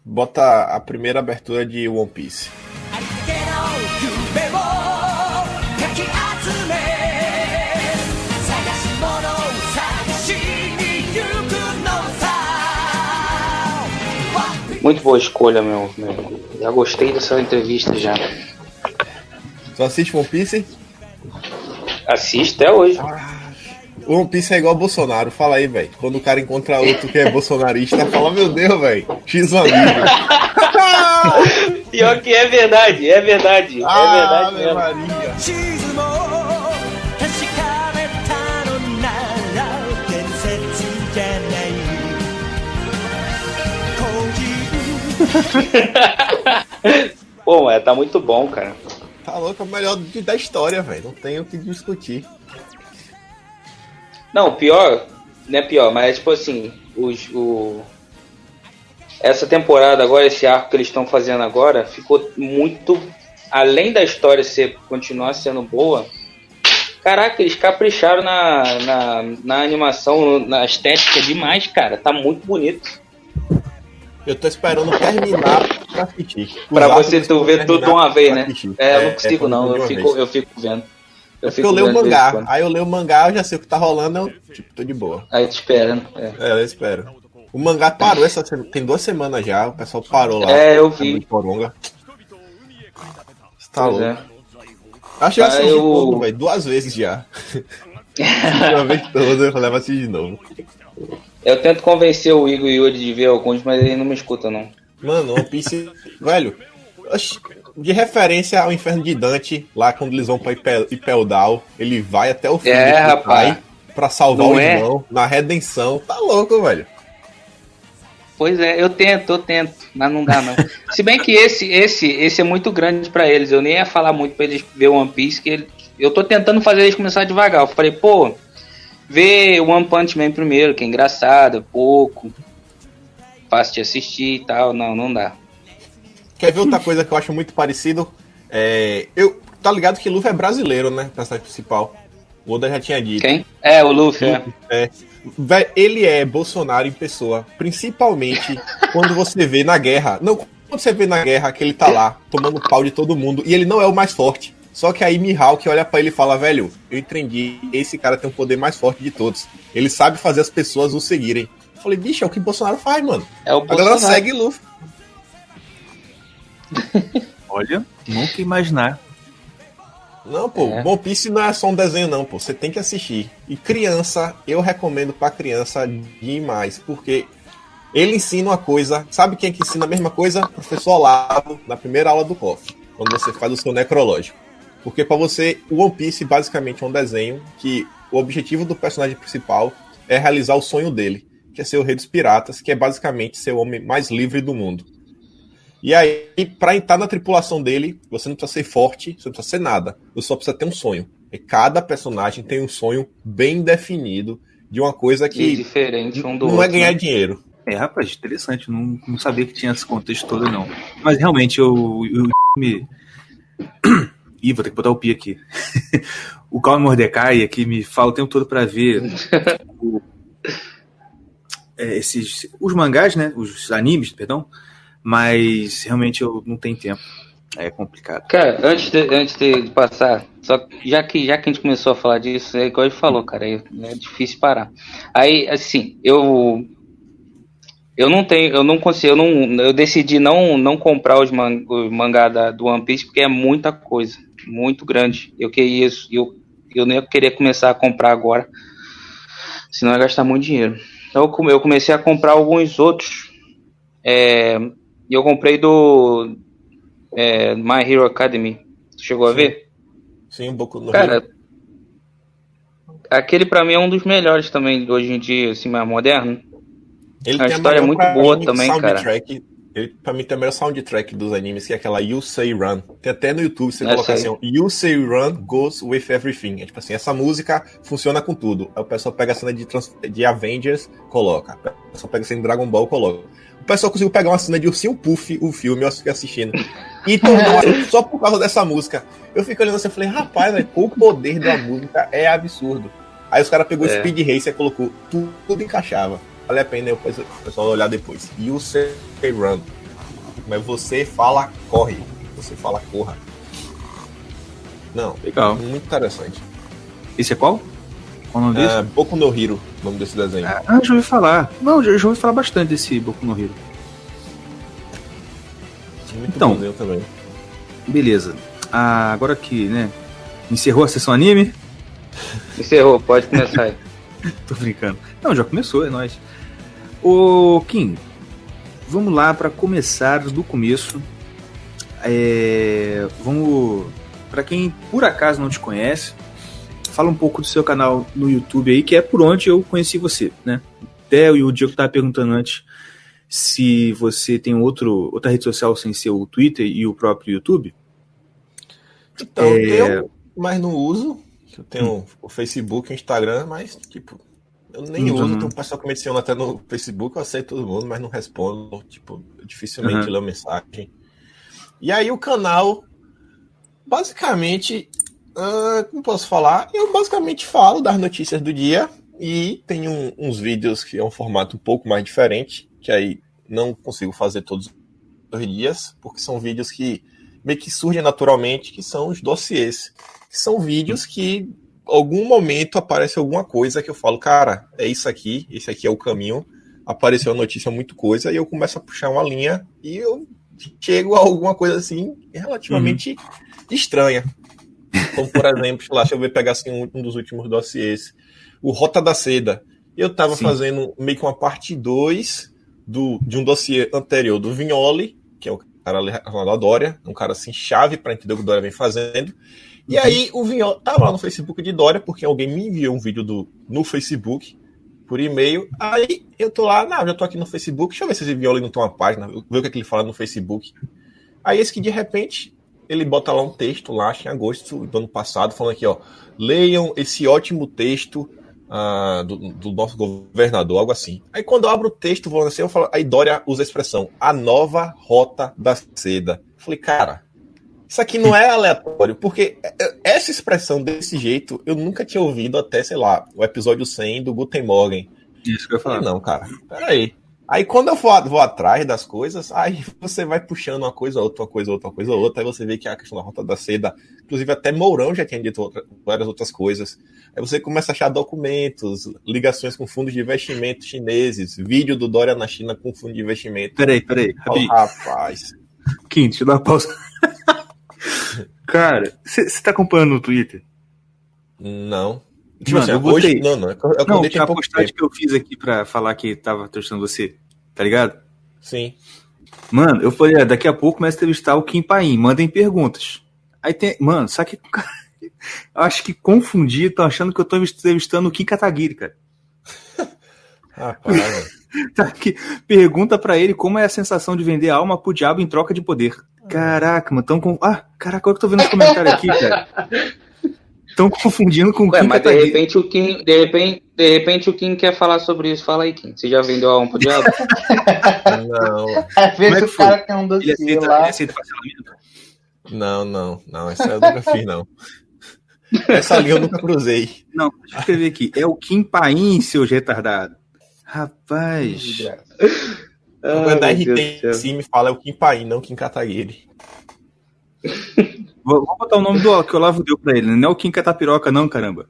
Bota a primeira abertura de One Piece. Muito boa escolha, meu. Já gostei dessa entrevista já. Tu assiste One Piece? Assisto até hoje. One Piece é igual Bolsonaro, fala aí, velho. Quando o cara encontra outro que é bolsonarista, fala, meu Deus, velho, X um amigo. Pior que é verdade, é verdade. É verdade mesmo. Maria. Pô, tá muito bom, cara. Tá louco, é o melhor da história, velho. Não tem o que discutir. Não, pior, não é pior, mas tipo assim, essa temporada agora, esse arco que eles estão fazendo agora, ficou muito. Além da história continuar sendo boa, caraca, eles capricharam na animação, na estética demais, cara. Tá muito bonito. Eu tô esperando terminar pra assistir. Pra você ver tudo de uma vez, né? Eu não consigo, não. Eu fico vendo. Eu leio o mangá. Aí eu leio o mangá, eu já sei o que tá rolando, eu tô de boa. Aí te esperando. Eu espero. O mangá parou tem 2 semanas já, o pessoal parou lá. Eu vi. Coronga. Você tá louco. Acho que eu assisti todo, velho, 2 vezes já. Uma vez toda, eu levo assistir de novo. Eu tento convencer o Igor e o Yuri de ver alguns, mas ele não me escuta, não. Mano, One Piece, velho, de referência ao Inferno de Dante, lá quando eles vão pra Ipeldal, ele vai até o fim rapaz, pra salvar o irmão, na redenção. Tá louco, velho. Pois é, eu tento, mas não dá não. Se bem que esse é muito grande pra eles, eu nem ia falar muito pra eles ver One Piece, eu tô tentando fazer eles começar devagar. Eu falei, pô, vê One Punch Man primeiro, que é engraçado, pouco, fácil de assistir e tal. Não dá. Quer ver outra coisa que eu acho muito parecido? Tá ligado que Luffy é brasileiro, né? Personagem principal. O Oda já tinha dito. Quem? O Luffy, Ele é Bolsonaro em pessoa. Principalmente quando você vê na guerra. Não, quando você vê na guerra que ele tá lá, tomando pau de todo mundo, e ele não é o mais forte. Só que aí Mihawk olha pra ele e fala, velho, eu entendi, esse cara tem o poder mais forte de todos. Ele sabe fazer as pessoas o seguirem. Eu falei, bicho, é o que Bolsonaro faz, mano. A galera segue Luffy. Olha, nunca imaginar. Não, pô, One Piece não é só um desenho, não, pô. Você tem que assistir. E criança, eu recomendo pra criança demais, porque ele ensina uma coisa. Sabe quem é que ensina a mesma coisa? Professor Olavo, na primeira aula do COF, quando você faz o seu necrológico. Porque pra você, o One Piece basicamente é um desenho que o objetivo do personagem principal é realizar o sonho dele, que é ser o rei dos piratas, que é basicamente ser o homem mais livre do mundo. E aí, pra entrar na tripulação dele, você não precisa ser forte, você não precisa ser nada. Você só precisa ter um sonho. E cada personagem tem um sonho bem definido de uma coisa que diferente um do não outro, é ganhar dinheiro. Rapaz, interessante. Não sabia que tinha esse contexto todo, não. Mas realmente, eu me... Ih, vou ter que botar o pi aqui. O Calma Mordecai aqui me fala o tempo todo pra ver os mangás, né? Os animes, perdão. Mas realmente eu não tenho tempo. É complicado. Cara, antes de passar, só já que a gente começou a falar disso, é igual ele falou, cara, é difícil parar. Aí, assim, eu não consigo, eu decidi não comprar os mangá do One Piece porque é muita coisa, muito grande. Eu não ia querer começar a comprar agora, senão ia gastar muito dinheiro. Então eu comecei a comprar alguns outros. E eu comprei do My Hero Academy. Tu chegou a ver? Sim, um pouco. Cara, aquele pra mim é um dos melhores também hoje em dia, assim, mais moderno. A história é muito boa também, cara. Pra mim tem o melhor soundtrack dos animes, que é aquela You Say Run. Tem até no YouTube, você coloca assim, You Say Run Goes With Everything. É tipo assim, essa música funciona com tudo. Aí o pessoal pega a cena de Avengers, coloca. O pessoal pega a cena de Dragon Ball, coloca. O pessoal conseguiu pegar uma cena de Ursinho Puff, o filme, eu fiquei assistindo. E tornou só por causa dessa música. Eu fico olhando assim e falei, rapaz, véio, o poder da música é absurdo. Aí os caras pegou Speed Racer e colocou, tudo encaixava. Vale a pena o pessoal olhar depois. You Say Run. Mas você fala corre. Você fala corra. Não, legal. Muito interessante. Esse é qual? Qual o nome desse? Boku no Hero, o nome desse desenho. Já ouvi falar. Não, já ouvi falar bastante desse Boku no Hero. Muito então, bonzinho também. Beleza. Agora que, né? Encerrou a sessão anime? Encerrou, pode começar aí. Tô brincando. Não, já começou, é nóis. Ô, Kim, vamos lá para começar do começo. Vamos... Para quem por acaso não te conhece, fala um pouco do seu canal no YouTube aí, que é por onde eu conheci você, né? Até o Diego tava perguntando antes se você tem outra rede social sem ser o Twitter e o próprio YouTube. Então, eu mas não uso. Eu tenho o Facebook e o Instagram, mas, tipo, eu nem uso. Tem um pessoal que me adiciona até no Facebook, eu aceito todo mundo, mas não respondo. Tipo, eu dificilmente leio mensagem. E aí o canal, basicamente, como posso falar? Eu basicamente falo das notícias do dia e tenho uns vídeos que é um formato um pouco mais diferente, que aí não consigo fazer todos os dias, porque são vídeos que meio que surgem naturalmente, que são os dossiês. Que são vídeos que, em algum momento, aparece alguma coisa que eu falo, cara, é isso aqui, esse aqui é o caminho, apareceu a notícia muito coisa, e eu começo a puxar uma linha e eu chego a alguma coisa assim, relativamente estranha. Como, por exemplo, lá, deixa eu ver, pegar assim, um dos últimos dossiês, o Rota da Seda. Eu tava fazendo meio que uma parte 2 de um dossiê anterior do Vignoli, que é o cara relacionado a Dória, um cara assim, chave para entender o que o Dória vem fazendo. E aí o Vignoli tava lá no Facebook de Dória, porque alguém me enviou um vídeo no Facebook, por e-mail. Aí eu tô lá, já tô aqui no Facebook, deixa eu ver se esse Vignoli não tem uma página, ver o que ele fala no Facebook. Aí esse que de repente ele bota lá um texto lá, em agosto do ano passado, falando aqui, ó, leiam esse ótimo texto do nosso governador, algo assim. Aí quando eu abro o texto, vou assim, eu falo, aí Dória usa a expressão, a nova Rota da Seda. Eu falei, cara, isso aqui não é aleatório, porque essa expressão desse jeito eu nunca tinha ouvido até, sei lá, o episódio 100 do Guten Morgen. Isso que eu falei. Não, cara, peraí. Aí quando eu vou atrás das coisas, aí você vai puxando uma coisa, outra, aí você vê que a questão da Rota da Seda, inclusive até Mourão já tinha dito várias outras coisas. Aí você começa a achar documentos, ligações com fundos de investimento chineses, vídeo do Dória na China com fundo de investimento. Peraí. Rapaz. Kim, deixa eu dar uma pausa. Cara, você tá acompanhando no Twitter? Não. Tipo assim, eu botei... Não, a postagem que eu fiz aqui pra falar que tava testando você, tá ligado? Sim. Mano, eu falei, daqui a pouco começa a entrevistar o Kim Paim, mandem perguntas. Aí tem... Mano, sabe que... Eu acho que confundi, tô achando que eu tô entrevistando o Kim Kataguiri, cara. Rapaz. Tá aqui, pergunta pra ele como é a sensação de vender a alma pro diabo em troca de poder. Caraca, mano, tão com... caraca, olha que eu tô vendo os comentários aqui, cara. Estão confundindo com o Kim mas Kataguiri. De repente o Kim quer falar sobre isso. Fala aí, Kim. Você já vendeu a alma pro diabo? Não. Às vezes o cara tem um dossiê lá. Ele aceita parcelamento? Não. Essa eu nunca fiz, não. Essa linha eu nunca cruzei. Não, deixa eu escrever aqui. É o Kim Paim, seus retardados. Rapaz. Quando a RT sim me fala é o Kim Paim, não o Kim Kataguiri. Vou botar o nome que o Olavo deu pra ele. Não é o Kim Catapiroca, não, caramba.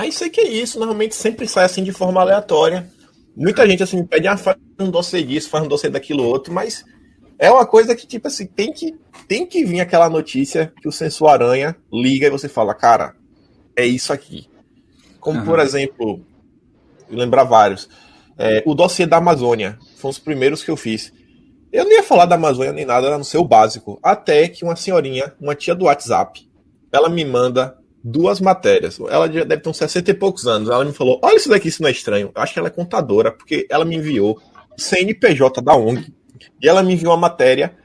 Isso aí que é isso. Normalmente sempre sai assim de forma aleatória. Muita gente assim me pede, faz um dossiê disso, faz um dossiê daquilo outro, mas é uma coisa que, tipo assim, tem que vir aquela notícia que o Censor Aranha liga e você fala, cara, é isso aqui. Como, por exemplo, lembrar vários. O dossiê da Amazônia. Foi um dos primeiros que eu fiz. Eu não ia falar da Amazônia nem nada, era no seu básico. Até que uma senhorinha, uma tia do WhatsApp, ela me manda 2 matérias. Ela já deve ter uns 60 e poucos anos. Ela me falou, olha isso daqui, isso não é estranho. Eu acho que ela é contadora, porque ela me enviou o CNPJ da ONG. E ela me enviou uma matéria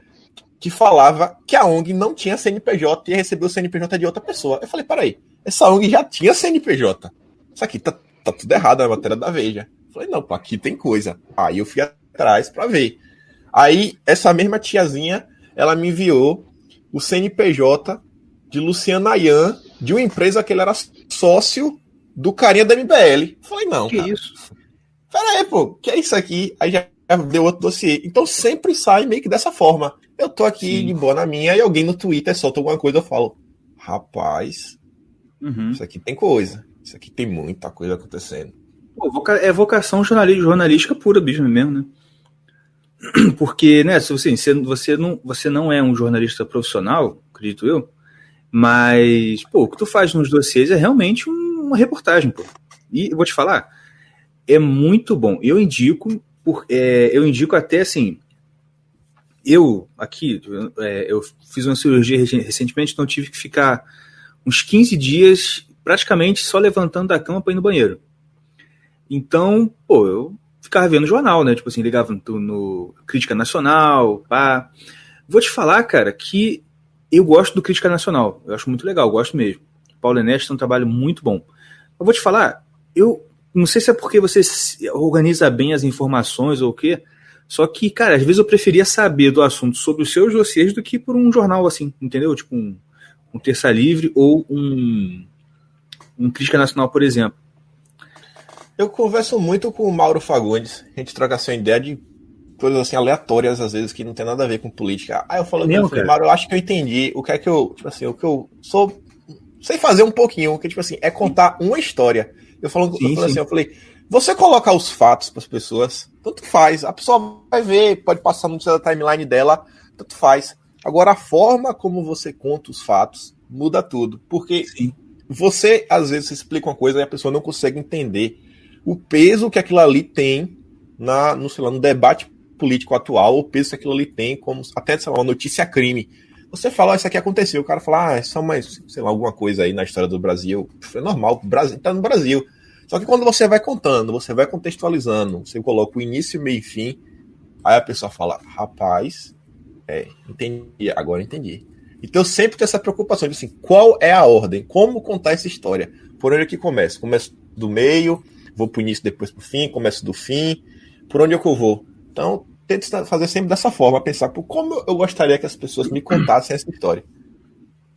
que falava que a ONG não tinha CNPJ e ia receber o CNPJ de outra pessoa. Eu falei, peraí, essa ONG já tinha CNPJ. Isso aqui tá tudo errado, é a matéria da Veja. Eu falei, não, pô, aqui tem coisa. Aí eu fui atrás pra ver. Aí, essa mesma tiazinha, ela me enviou o CNPJ de Luciano Ayan, de uma empresa que ele era sócio do carinha da MBL. Falei, não, que cara. Isso? Pera aí, pô, que é isso aqui? Aí já deu outro dossiê. Então sempre sai meio que dessa forma. Eu tô aqui de boa na minha e alguém no Twitter solta alguma coisa, eu falo, rapaz, isso aqui tem coisa. Isso aqui tem muita coisa acontecendo. Pô, é vocação jornalística pura, bicho mesmo, né? Porque, né, se você não é um jornalista profissional, acredito eu, mas, pô, o que tu faz nos dossiês é realmente uma reportagem, pô. E eu vou te falar, é muito bom. Eu indico até assim. Eu fiz uma cirurgia recentemente, então eu tive que ficar uns 15 dias praticamente só levantando da cama para ir no banheiro. Então, pô, eu ficava vendo jornal, né? Tipo assim, ligava no Crítica Nacional, pá. Vou te falar, cara, que eu gosto do Crítica Nacional. Eu acho muito legal, eu gosto mesmo. Paulo Ernesto tem um trabalho muito bom. Eu vou te falar, eu não sei se é porque você organiza bem as informações ou o quê, só que, cara, às vezes eu preferia saber do assunto sobre os seus dossiês do que por um jornal assim, entendeu? Tipo um Terça Livre ou um Crítica Nacional, por exemplo. Eu converso muito com o Mauro Fagundes. A gente troca essa ideia de coisas assim aleatórias, às vezes, que não tem nada a ver com política. Aí eu falo, Mauro, eu acho que eu entendi o que é que eu, tipo assim, o que eu sou, sei fazer um pouquinho, que tipo assim, é contar uma história. Eu falei assim, eu falei, você coloca os fatos para as pessoas, tanto faz, a pessoa vai ver, pode passar no da timeline dela, tanto faz. Agora, a forma como você conta os fatos muda tudo, porque você, às vezes, explica uma coisa e a pessoa não consegue entender o peso que aquilo ali tem no debate político atual, o peso que aquilo ali tem como até, sei lá, uma notícia crime. Você fala, isso aqui aconteceu, o cara fala, é só mais, sei lá, alguma coisa aí na história do Brasil. É normal, o Brasil tá no Brasil. Só que quando você vai contando, você vai contextualizando, você coloca o início, meio e fim, aí a pessoa fala, rapaz, entendi, agora entendi. Então eu sempre tenho essa preocupação de assim, qual é a ordem, como contar essa história, por onde é que começa? Começo do meio, vou pro início, depois pro fim, começo do fim, por onde é que eu vou? Então, tento fazer sempre dessa forma, pensar por como eu gostaria que as pessoas me contassem essa história.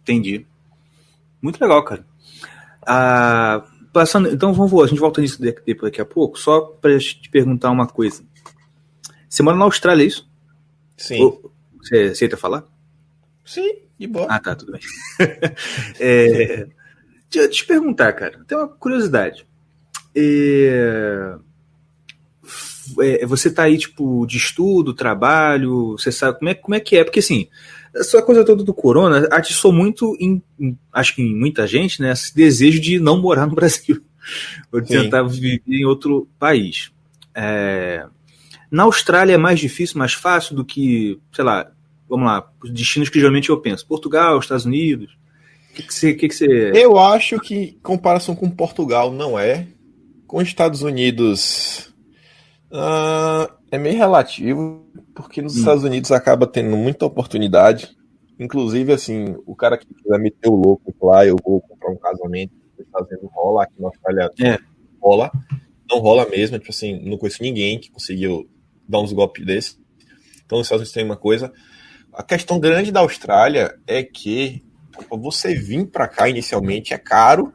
Entendi. Muito legal, cara. Então, a gente volta nisso daqui a pouco, só para te perguntar uma coisa. Você mora na Austrália, é isso? Sim. Você aceita falar? Sim, de boa. Ah, tá, tudo bem. Deixa eu te perguntar, cara, tem uma curiosidade. Você tá aí, tipo, de estudo, trabalho, você sabe como é que é? Porque, assim, essa coisa toda do corona atiçou muito, acho que em muita gente, né, esse desejo de não morar no Brasil, ou de tentar viver em outro país. Na Austrália é mais difícil, mais fácil do que, sei lá, vamos lá, os destinos que geralmente eu penso, Portugal, Estados Unidos, o que você... Eu acho que, em comparação com Portugal, não é. Com Estados Unidos... é meio relativo, porque nos Estados Unidos acaba tendo muita oportunidade. Inclusive, assim, o cara que quiser meter o louco lá, eu vou comprar um casamento, fazendo rola aqui na Austrália, rola. Não rola mesmo, tipo assim, não conheço ninguém que conseguiu dar uns golpes desses. Então, nos Estados Unidos tem uma coisa. A questão grande da Austrália é que você vir para cá inicialmente é caro.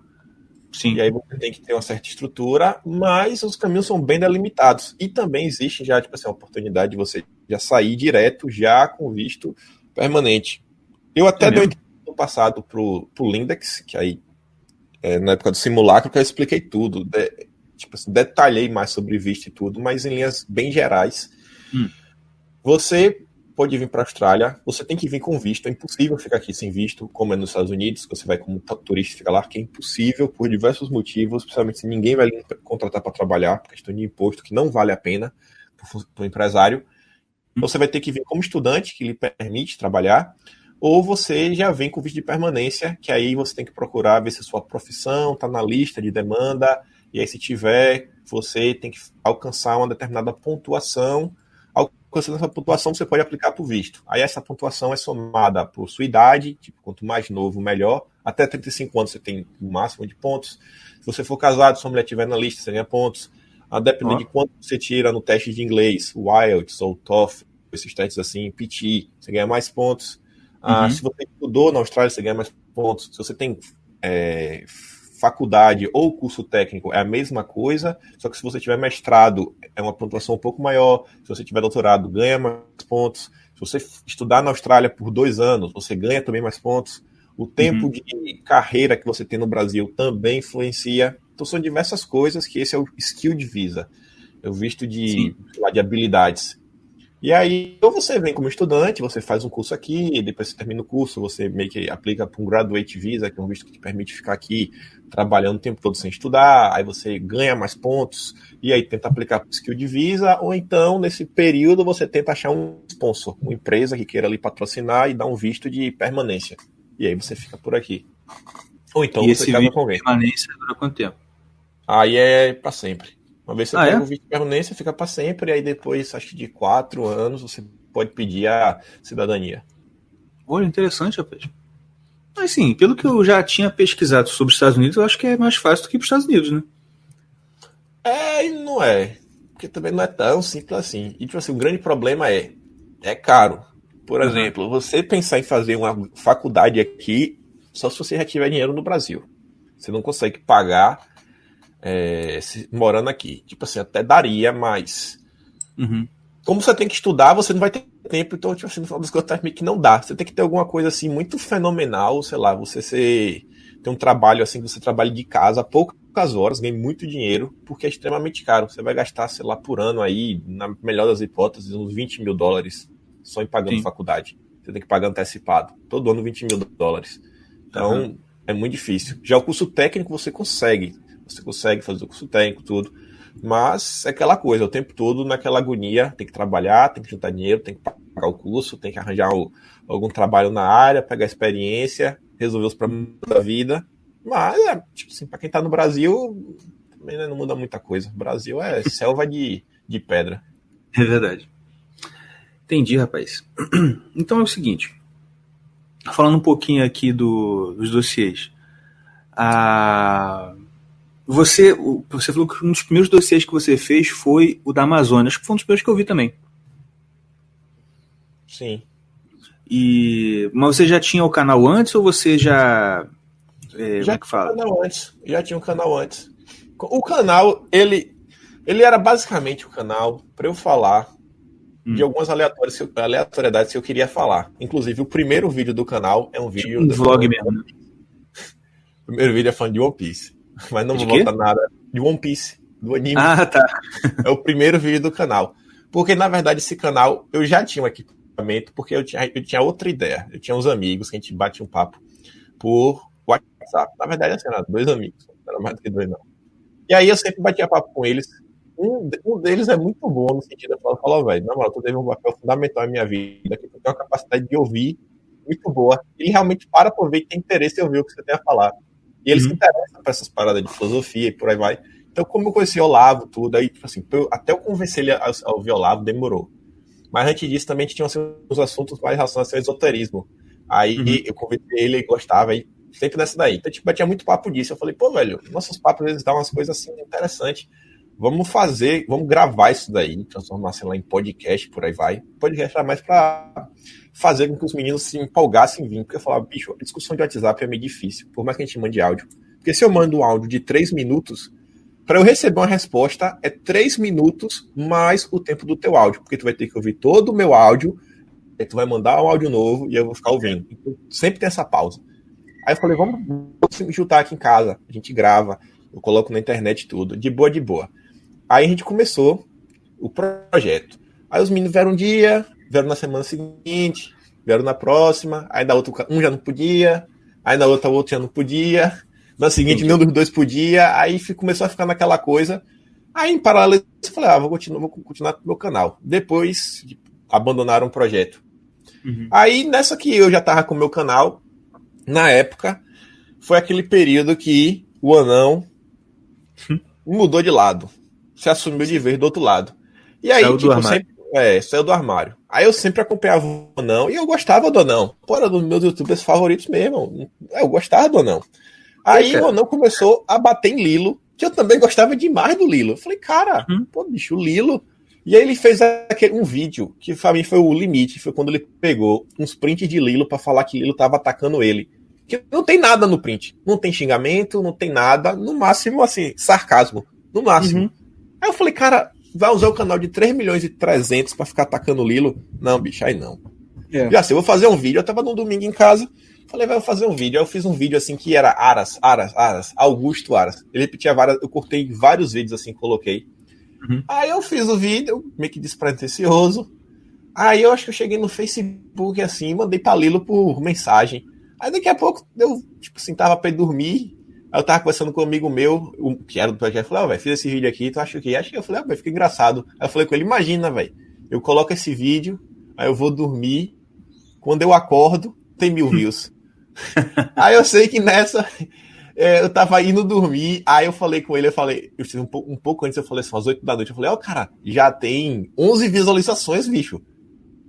Sim. E aí você tem que ter uma certa estrutura, mas os caminhos são bem delimitados. E também existe já, tipo assim, a oportunidade de você já sair direto, já com visto permanente. Eu até dei no passado pro Lindex, que aí, na época do simulacro, que eu expliquei tudo. Tipo assim, detalhei mais sobre visto e tudo, mas em linhas bem gerais. Você pode vir para a Austrália, você tem que vir com visto, é impossível ficar aqui sem visto, como é nos Estados Unidos, você vai como turista e fica lá, que é impossível por diversos motivos, principalmente se ninguém vai lhe contratar para trabalhar, por questão de imposto, que não vale a pena para o empresário. Você vai ter que vir como estudante, que lhe permite trabalhar, ou você já vem com visto de permanência, que aí você tem que procurar ver se a sua profissão está na lista de demanda, e aí se tiver, você tem que alcançar uma determinada pontuação. Alcançando essa pontuação, você pode aplicar para o visto. Aí essa pontuação é somada por sua idade, tipo, quanto mais novo, melhor. Até 35 anos você tem o máximo de pontos. Se você for casado, se a mulher estiver na lista, você ganha pontos. A depender de quanto você tira no teste de inglês, o IELTS ou o TOEFL, esses testes assim, PT, você ganha mais pontos. Se você estudou na Austrália, você ganha mais pontos. Se você tem faculdade ou curso técnico é a mesma coisa, só que se você tiver mestrado, é uma pontuação um pouco maior. Se você tiver doutorado, ganha mais pontos. Se você estudar na Austrália por 2 anos, você ganha também mais pontos. O tempo de carreira que você tem no Brasil também influencia. Então são diversas coisas que esse é o skill de visa. É o visto de habilidades. E aí, ou você vem como estudante, você faz um curso aqui, depois você termina o curso, você meio que aplica para um Graduate Visa, que é um visto que te permite ficar aqui trabalhando o tempo todo sem estudar, aí você ganha mais pontos, e aí tenta aplicar para o skill de Visa, ou então, nesse período, você tenta achar um sponsor, uma empresa que queira ali patrocinar e dar um visto de permanência. E aí você fica por aqui. Ou então e você esse casa visto com alguém. de permanência dura quanto tempo? Aí é para sempre. Uma vez você pega o é? visto de permanência, fica para sempre, e aí depois, acho que de 4 anos, você pode pedir a cidadania. Olha, interessante, rapaz. Mas sim, pelo que eu já tinha pesquisado sobre os Estados Unidos, eu acho que é mais fácil do que para os Estados Unidos, né? É, e não é. Porque também não é tão simples assim. E, tipo assim, o grande problema é caro. Por exemplo, você pensar em fazer uma faculdade aqui, só se você já tiver dinheiro no Brasil. Você não consegue pagar morando aqui. Tipo assim, até daria, mas como você tem que estudar, você não vai ter tempo. Então, tipo assim, no final das contas, meio que não dá. Você tem que ter alguma coisa assim muito fenomenal, sei lá, ter um trabalho assim, que você trabalhe de casa, poucas horas, ganhe muito dinheiro, porque é extremamente caro. Você vai gastar, sei lá, por ano aí, na melhor das hipóteses, uns $20 mil só em pagando faculdade. Você tem que pagar antecipado. Todo ano $20 mil. Então, é muito difícil. Já o curso técnico você consegue. Você consegue fazer o curso técnico, tudo. Mas é aquela coisa, o tempo todo naquela agonia, tem que trabalhar, tem que juntar dinheiro, tem que pagar o curso, tem que arranjar algum trabalho na área, pegar experiência, resolver os problemas da vida. Mas, tipo assim, pra quem tá no Brasil, também não muda muita coisa. O Brasil é selva de pedra. É verdade. Entendi, rapaz. Então é o seguinte, falando um pouquinho aqui dos dossiês. Você falou que um dos primeiros dossiês que você fez foi o da Amazônia. Acho que foi um dos primeiros que eu vi também. Sim. Mas você já tinha o canal antes ou você já... Já como é que fala? Já tinha um canal antes. O canal, ele era basicamente o canal para eu falar de algumas aleatoriedades que eu queria falar. Inclusive, o primeiro vídeo do canal é um vídeo... Um vlog mesmo, né? O primeiro vídeo é falando de One Piece. Mas não vou botar nada de One Piece, do anime. Ah, tá. É o primeiro vídeo do canal. Porque, na verdade, esse canal, eu já tinha um equipamento, porque eu tinha outra ideia. Eu tinha uns amigos que a gente bate um papo por WhatsApp. Na verdade, assim, eram 2 amigos. Não era mais do que 2, não. E aí eu sempre batia papo com eles. Um deles é muito bom no sentido de falar, velho, na moral, tu teve um papel fundamental na minha vida, que tu tem uma capacidade de ouvir muito boa. Ele realmente para por ver e tem interesse em ouvir o que você tem a falar. E ele se interessa por essas paradas de filosofia e por aí vai. Então, como eu conheci o Olavo, tudo, aí, tipo assim, até eu convencer ele a ouvir o Olavo, demorou. Mas antes disso, também a gente tinha uns assuntos mais relacionados ao esoterismo. Aí eu conversei ele, ele gostava, aí sempre nessa daí. Então, tipo, tinha muito papo disso. Eu falei, pô, velho, nossos papos, eles dão umas coisas assim interessantes. Vamos gravar isso daí, transformar, sei lá, em podcast, por aí vai. Podcast era mais pra fazer com que os meninos se empolgassem em vir, porque eu falava, bicho, a discussão de WhatsApp é meio difícil, por mais que a gente mande áudio. Porque se eu mando um áudio de 3 minutos, para eu receber uma resposta, é 3 minutos mais o tempo do teu áudio, porque tu vai ter que ouvir todo o meu áudio, aí tu vai mandar um áudio novo e eu vou ficar ouvindo. Então, sempre tem essa pausa. Aí eu falei, vamos se juntar aqui em casa, a gente grava, eu coloco na internet tudo, de boa, de boa. Aí a gente começou o projeto. Aí os meninos vieram um dia, vieram na semana seguinte, vieram na próxima, aí da outra um já não podia, aí na outra o outro já não podia, na seguinte nenhum dos dois podia, aí começou a ficar naquela coisa. Aí em paralelo eu falei, vou continuar com o meu canal. Depois abandonaram o projeto. Aí nessa que eu já tava com o meu canal, na época, foi aquele período que o anão mudou de lado. Se assumiu de vez do outro lado. E aí, saiu do armário. Aí eu sempre acompanhava o Anão e eu gostava do Anão. Pô, era um dos meus youtubers favoritos mesmo. Eu gostava do Anão. Aí o Anão começou a bater em Lilo, que eu também gostava demais do Lilo. Eu falei, cara, pô, bicho, o Lilo. E aí ele fez um vídeo, que pra mim foi o limite, foi quando ele pegou uns prints de Lilo pra falar que Lilo tava atacando ele. que não tem nada no print. Não tem xingamento, não tem nada. No máximo, assim, sarcasmo. No máximo. Uhum. Aí eu falei, cara, vai usar o canal de 3.300.000 pra ficar atacando o Lilo? Não, bicho, aí não. Já sei, eu vou fazer um vídeo. Eu tava num domingo em casa. Falei, vai fazer um vídeo. Aí eu fiz um vídeo assim que era Aras, Augusto Aras. Ele repetia várias. Eu cortei vários vídeos assim, coloquei. Uhum. Aí eu fiz o vídeo, meio que despretensioso. Aí eu acho que eu cheguei no Facebook assim, mandei pra Lilo por mensagem. Aí daqui a pouco eu, tipo assim, tava pra ir dormir. Aí eu tava conversando com um amigo meu, que era do projeto. Eu falei, velho, fiz esse vídeo aqui, tu acha o quê? Acho que eu falei, velho, fica engraçado. Aí eu falei com ele, imagina, velho, eu coloco esse vídeo, aí eu vou dormir. Quando eu acordo, tem 1.000 views. Aí eu sei que nessa, eu tava indo dormir, aí eu falei com ele, um pouco antes, eu falei assim, às 8 da noite, eu falei, cara, já tem 11 visualizações, bicho.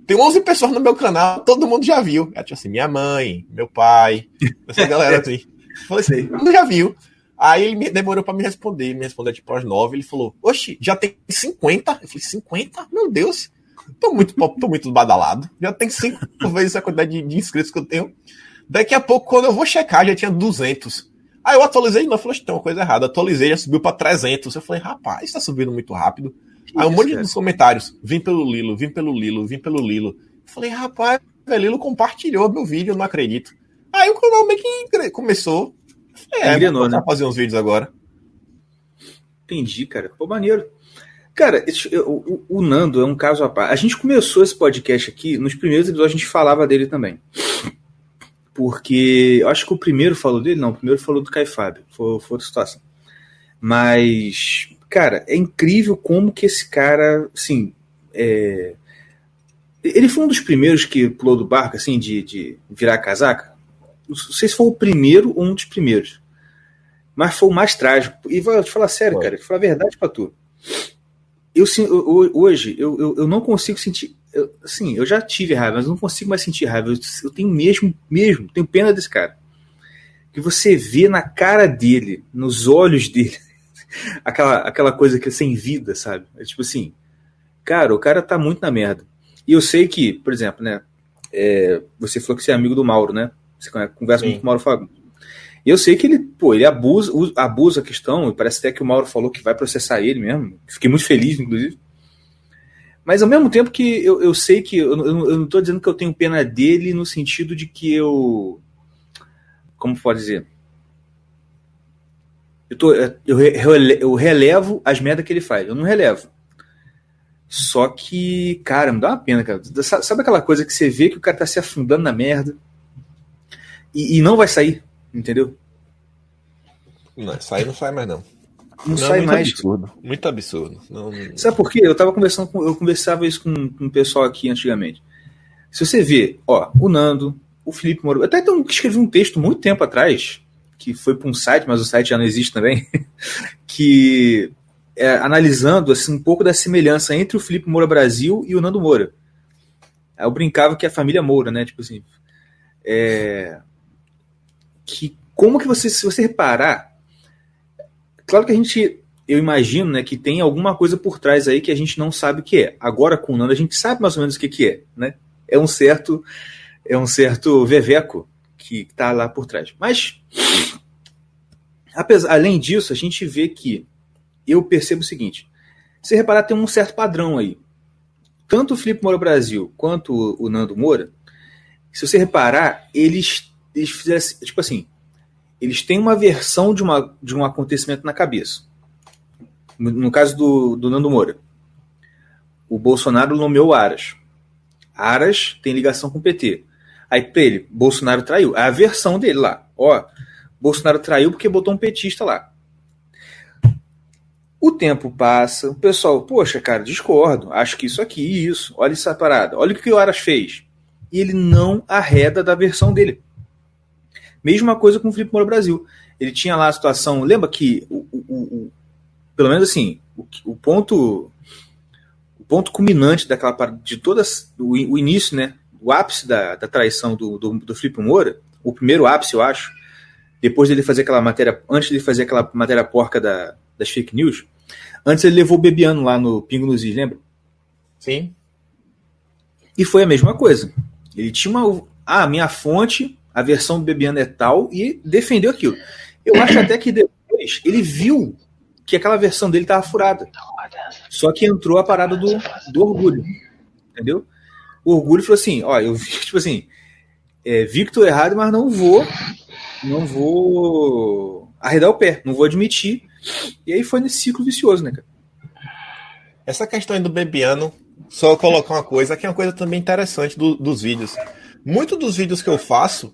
Tem 11 pessoas no meu canal, todo mundo já viu. Tipo assim, minha mãe, meu pai, essa galera assim. Eu falei assim, todo mundo já viu. Aí ele demorou pra me responder tipo às 9, ele falou, oxi, já tem 50? Eu falei, 50? Meu Deus. Tô muito badalado. Já tem 5 vezes a quantidade de inscritos que eu tenho. Daqui a pouco, quando eu vou checar, já tinha 200. Aí eu atualizei, não, eu falei, tem uma coisa errada. Atualizei, já subiu pra 300. Eu falei, rapaz, tá subindo muito rápido. Aí um monte de comentários, vim pelo Lilo. Eu falei, rapaz, o Lilo compartilhou meu vídeo, eu não acredito. Aí o canal meio que começou. Engrenou, né? Fazer uns vídeos agora. Entendi, cara. Pô, maneiro. Cara, o Nando é um caso à parte. A gente começou esse podcast aqui, nos primeiros episódios a gente falava dele também. Porque eu acho que o primeiro falou dele, não, o primeiro falou do Caio Fábio. Foi outra situação. Mas, cara, é incrível como que esse cara, assim, ele foi um dos primeiros que pulou do barco, assim, de virar casaca. Não sei se foi o primeiro ou um dos primeiros. Mas foi o mais trágico. E vou te falar sério, cara, vou falar a verdade pra tu. Hoje, eu não consigo sentir... Assim, eu já tive raiva, mas eu não consigo mais sentir raiva. Eu tenho mesmo, tenho pena desse cara. Que você vê na cara dele, nos olhos dele, aquela coisa que é sem vida, sabe? É tipo assim, cara, o cara tá muito na merda. E eu sei que, por exemplo, né, você falou que você é amigo do Mauro, né? Você conversa muito com o Mauro Fagundes. E eu sei que ele abusa a questão, e parece até que o Mauro falou que vai processar ele mesmo. Fiquei muito feliz, inclusive. Mas ao mesmo tempo que eu sei que eu não tô dizendo que eu tenho pena dele no sentido de que como pode dizer? Eu relevo as merdas que ele faz. Eu não relevo. Só que, cara, me dá uma pena, cara. Sabe aquela coisa que você vê que o cara tá se afundando na merda e não vai sair, entendeu? Não, sair não sai mais, não. Não sai mais. Absurdo. Muito absurdo. Não... Sabe por quê? Eu conversava isso com um pessoal aqui antigamente. Se você vê, o Nando, o Felipe Moro, até escrevi um texto muito tempo atrás, que foi para um site, mas o site já não existe também, que analisando assim, um pouco da semelhança entre o Felipe Moura Brasil e o Nando Moura. Eu brincava que é a família Moura, né? Tipo assim, que como que se você reparar, claro que eu imagino, né, que tem alguma coisa por trás aí que a gente não sabe o que é. Agora com o Nando a gente sabe mais ou menos o que é, né? É um certo veveco que está lá por trás. Mas, além disso, a gente vê que eu percebo o seguinte: se reparar, tem um certo padrão aí. Tanto o Felipe Moura Brasil quanto o Nando Moura, se você reparar, eles fizeram tipo assim, eles têm uma versão de um acontecimento na cabeça. No caso do Nando Moura, o Bolsonaro nomeou Aras. Aras tem ligação com o PT. Aí pra ele, Bolsonaro traiu. É a versão dele lá. Bolsonaro traiu porque botou um petista lá. O tempo passa, o pessoal, poxa, cara, discordo. Acho que isso aqui e isso. Olha essa parada. Olha o que o Aras fez. E ele não arreda da versão dele. Mesma coisa com o Felipe Moura Brasil. Ele tinha lá a situação... Lembra que, pelo menos assim, o ponto culminante daquela parte, de todas, o início, né? O ápice da traição do Felipe Moura, o primeiro ápice, eu acho, depois dele fazer aquela matéria, antes de fazer aquela matéria porca das fake news, antes ele levou o Bebiano lá no Pingo nos Is, lembra? Sim. E foi a mesma coisa. Ele tinha minha fonte, a versão do Bebiano é tal, e defendeu aquilo. Eu acho até que depois ele viu que aquela versão dele estava furada. Só que entrou a parada do orgulho. Entendeu? O orgulho falou assim, ó, eu vi, tipo assim, vi que tô errado, mas não vou arredar o pé, não vou admitir. E aí foi nesse ciclo vicioso, né, cara? Essa questão aí do Bebiano, só colocar uma coisa, que é uma coisa também interessante dos vídeos. Muitos dos vídeos que eu faço,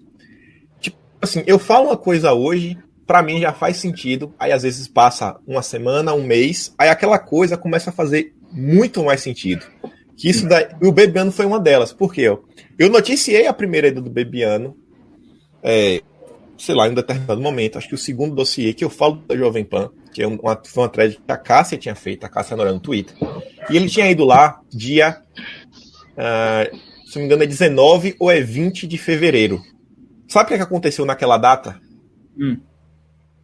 tipo assim, eu falo uma coisa hoje, pra mim já faz sentido, aí às vezes passa uma semana, um mês, aí aquela coisa começa a fazer muito mais sentido. Que isso daí, o Bebiano foi uma delas. Por quê? Eu noticiei a primeira ida do Bebiano, sei lá, em um determinado momento, acho que o segundo dossiê que eu falo da Jovem Pan, que foi uma thread que a Cássia tinha feito, a Cássia Noronha no Twitter, e ele tinha ido lá dia, se não me engano é 19 ou é 20 de fevereiro. Sabe o que aconteceu naquela data?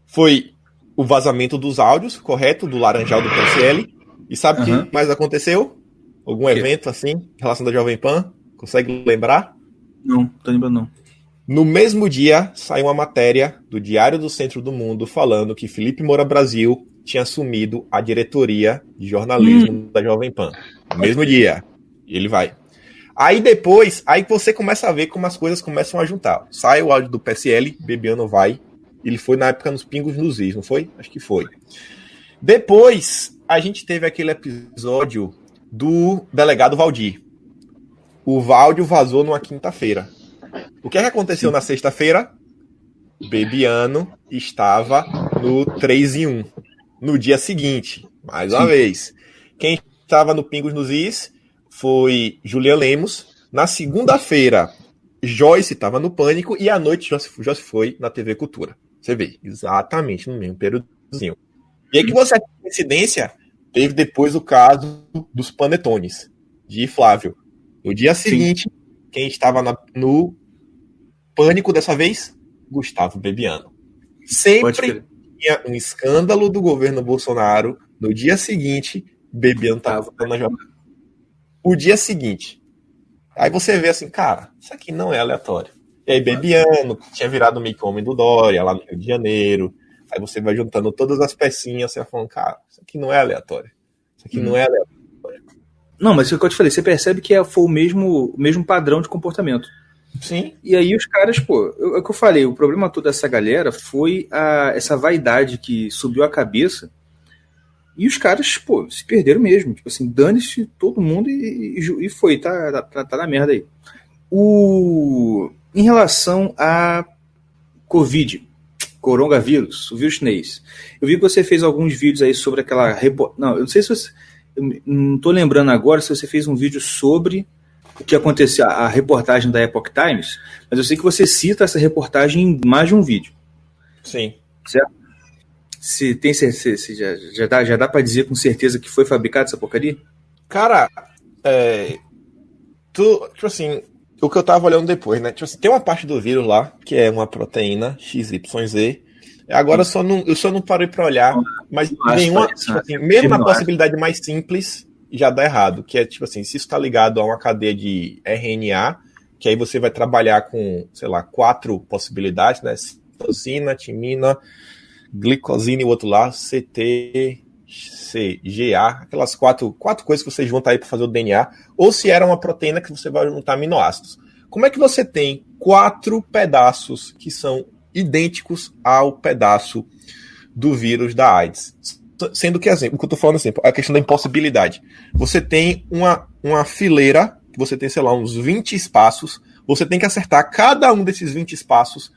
Foi o vazamento dos áudios, correto? Do Laranjal do PSL. E sabe o que mais aconteceu? Algum evento assim, em relação da Jovem Pan? Consegue lembrar? Não, tô lembrando não. No mesmo dia, saiu uma matéria do Diário do Centro do Mundo falando que Felipe Moura Brasil tinha assumido a diretoria de jornalismo da Jovem Pan. No mesmo dia. E ele vai. Aí depois, aí você começa a ver como as coisas começam a juntar. Sai o áudio do PSL, Bebiano vai. Ele foi na época nos Pingos nos Is, não foi? Acho que foi. Depois, a gente teve aquele episódio do delegado Valdir. O Valdir vazou numa quinta-feira. O que é que aconteceu na sexta-feira? Bebiano estava no 3 em 1. No dia seguinte, mais uma vez. Quem estava no Pingos nos Is foi Julian Lemos. Na segunda-feira, Joyce estava no Pânico e à noite Joyce foi na TV Cultura. Você vê, exatamente no mesmo períodozinho. E aí que você, coincidência, teve depois o caso dos panetones, de Flávio. No dia seguinte, quem estava no Pânico dessa vez? Gustavo Bebiano. Sempre tinha um escândalo do governo Bolsonaro. No dia seguinte, Bebiano estava na jornada. O dia seguinte. Aí você vê assim, cara, isso aqui não é aleatório. E aí Bebiano, que tinha virado meio que homem do Dória, lá no Rio de Janeiro. Aí você vai juntando todas as pecinhas, você vai falando, cara, isso aqui não é aleatório. Isso aqui não é aleatório. Não, mas o que eu te falei, você percebe que foi o mesmo padrão de comportamento. Sim. E aí os caras, pô, é o que eu falei, o problema todo dessa galera foi essa vaidade que subiu a cabeça e os caras, pô, se perderam mesmo. Tipo assim, dane-se todo mundo e foi, tá na merda aí. Em relação a Covid, coronavírus, o vírus chinês, eu vi que você fez alguns vídeos aí sobre aquela... Não, eu não sei se você... Eu não tô lembrando agora se você fez um vídeo sobre o que aconteceu, a reportagem da Epoch Times, mas eu sei que você cita essa reportagem em mais de um vídeo. Sim. Certo? Se tem certeza, já dá para dizer com certeza que foi fabricada essa porcaria? Cara, tipo assim, o que eu tava olhando depois, né? Tipo assim, tem uma parte do vírus lá, que é uma proteína XYZ. Agora eu só não parei para olhar, mas nenhuma, tipo assim, mesmo na possibilidade mais simples, já dá errado, que é tipo assim, se isso está ligado a uma cadeia de RNA, que aí você vai trabalhar com, sei lá, 4 possibilidades, né? Citosina, timina, glicosina e o outro lá, CT, CGA, aquelas quatro coisas que você junta aí para fazer o DNA, ou se era uma proteína que você vai juntar aminoácidos. Como é que você tem 4 pedaços que são idênticos ao pedaço do vírus da AIDS? Sendo que, exemplo, o que eu tô falando assim, a questão da impossibilidade. Você tem uma fileira, você tem, sei lá, uns 20 espaços, você tem que acertar cada um desses 20 espaços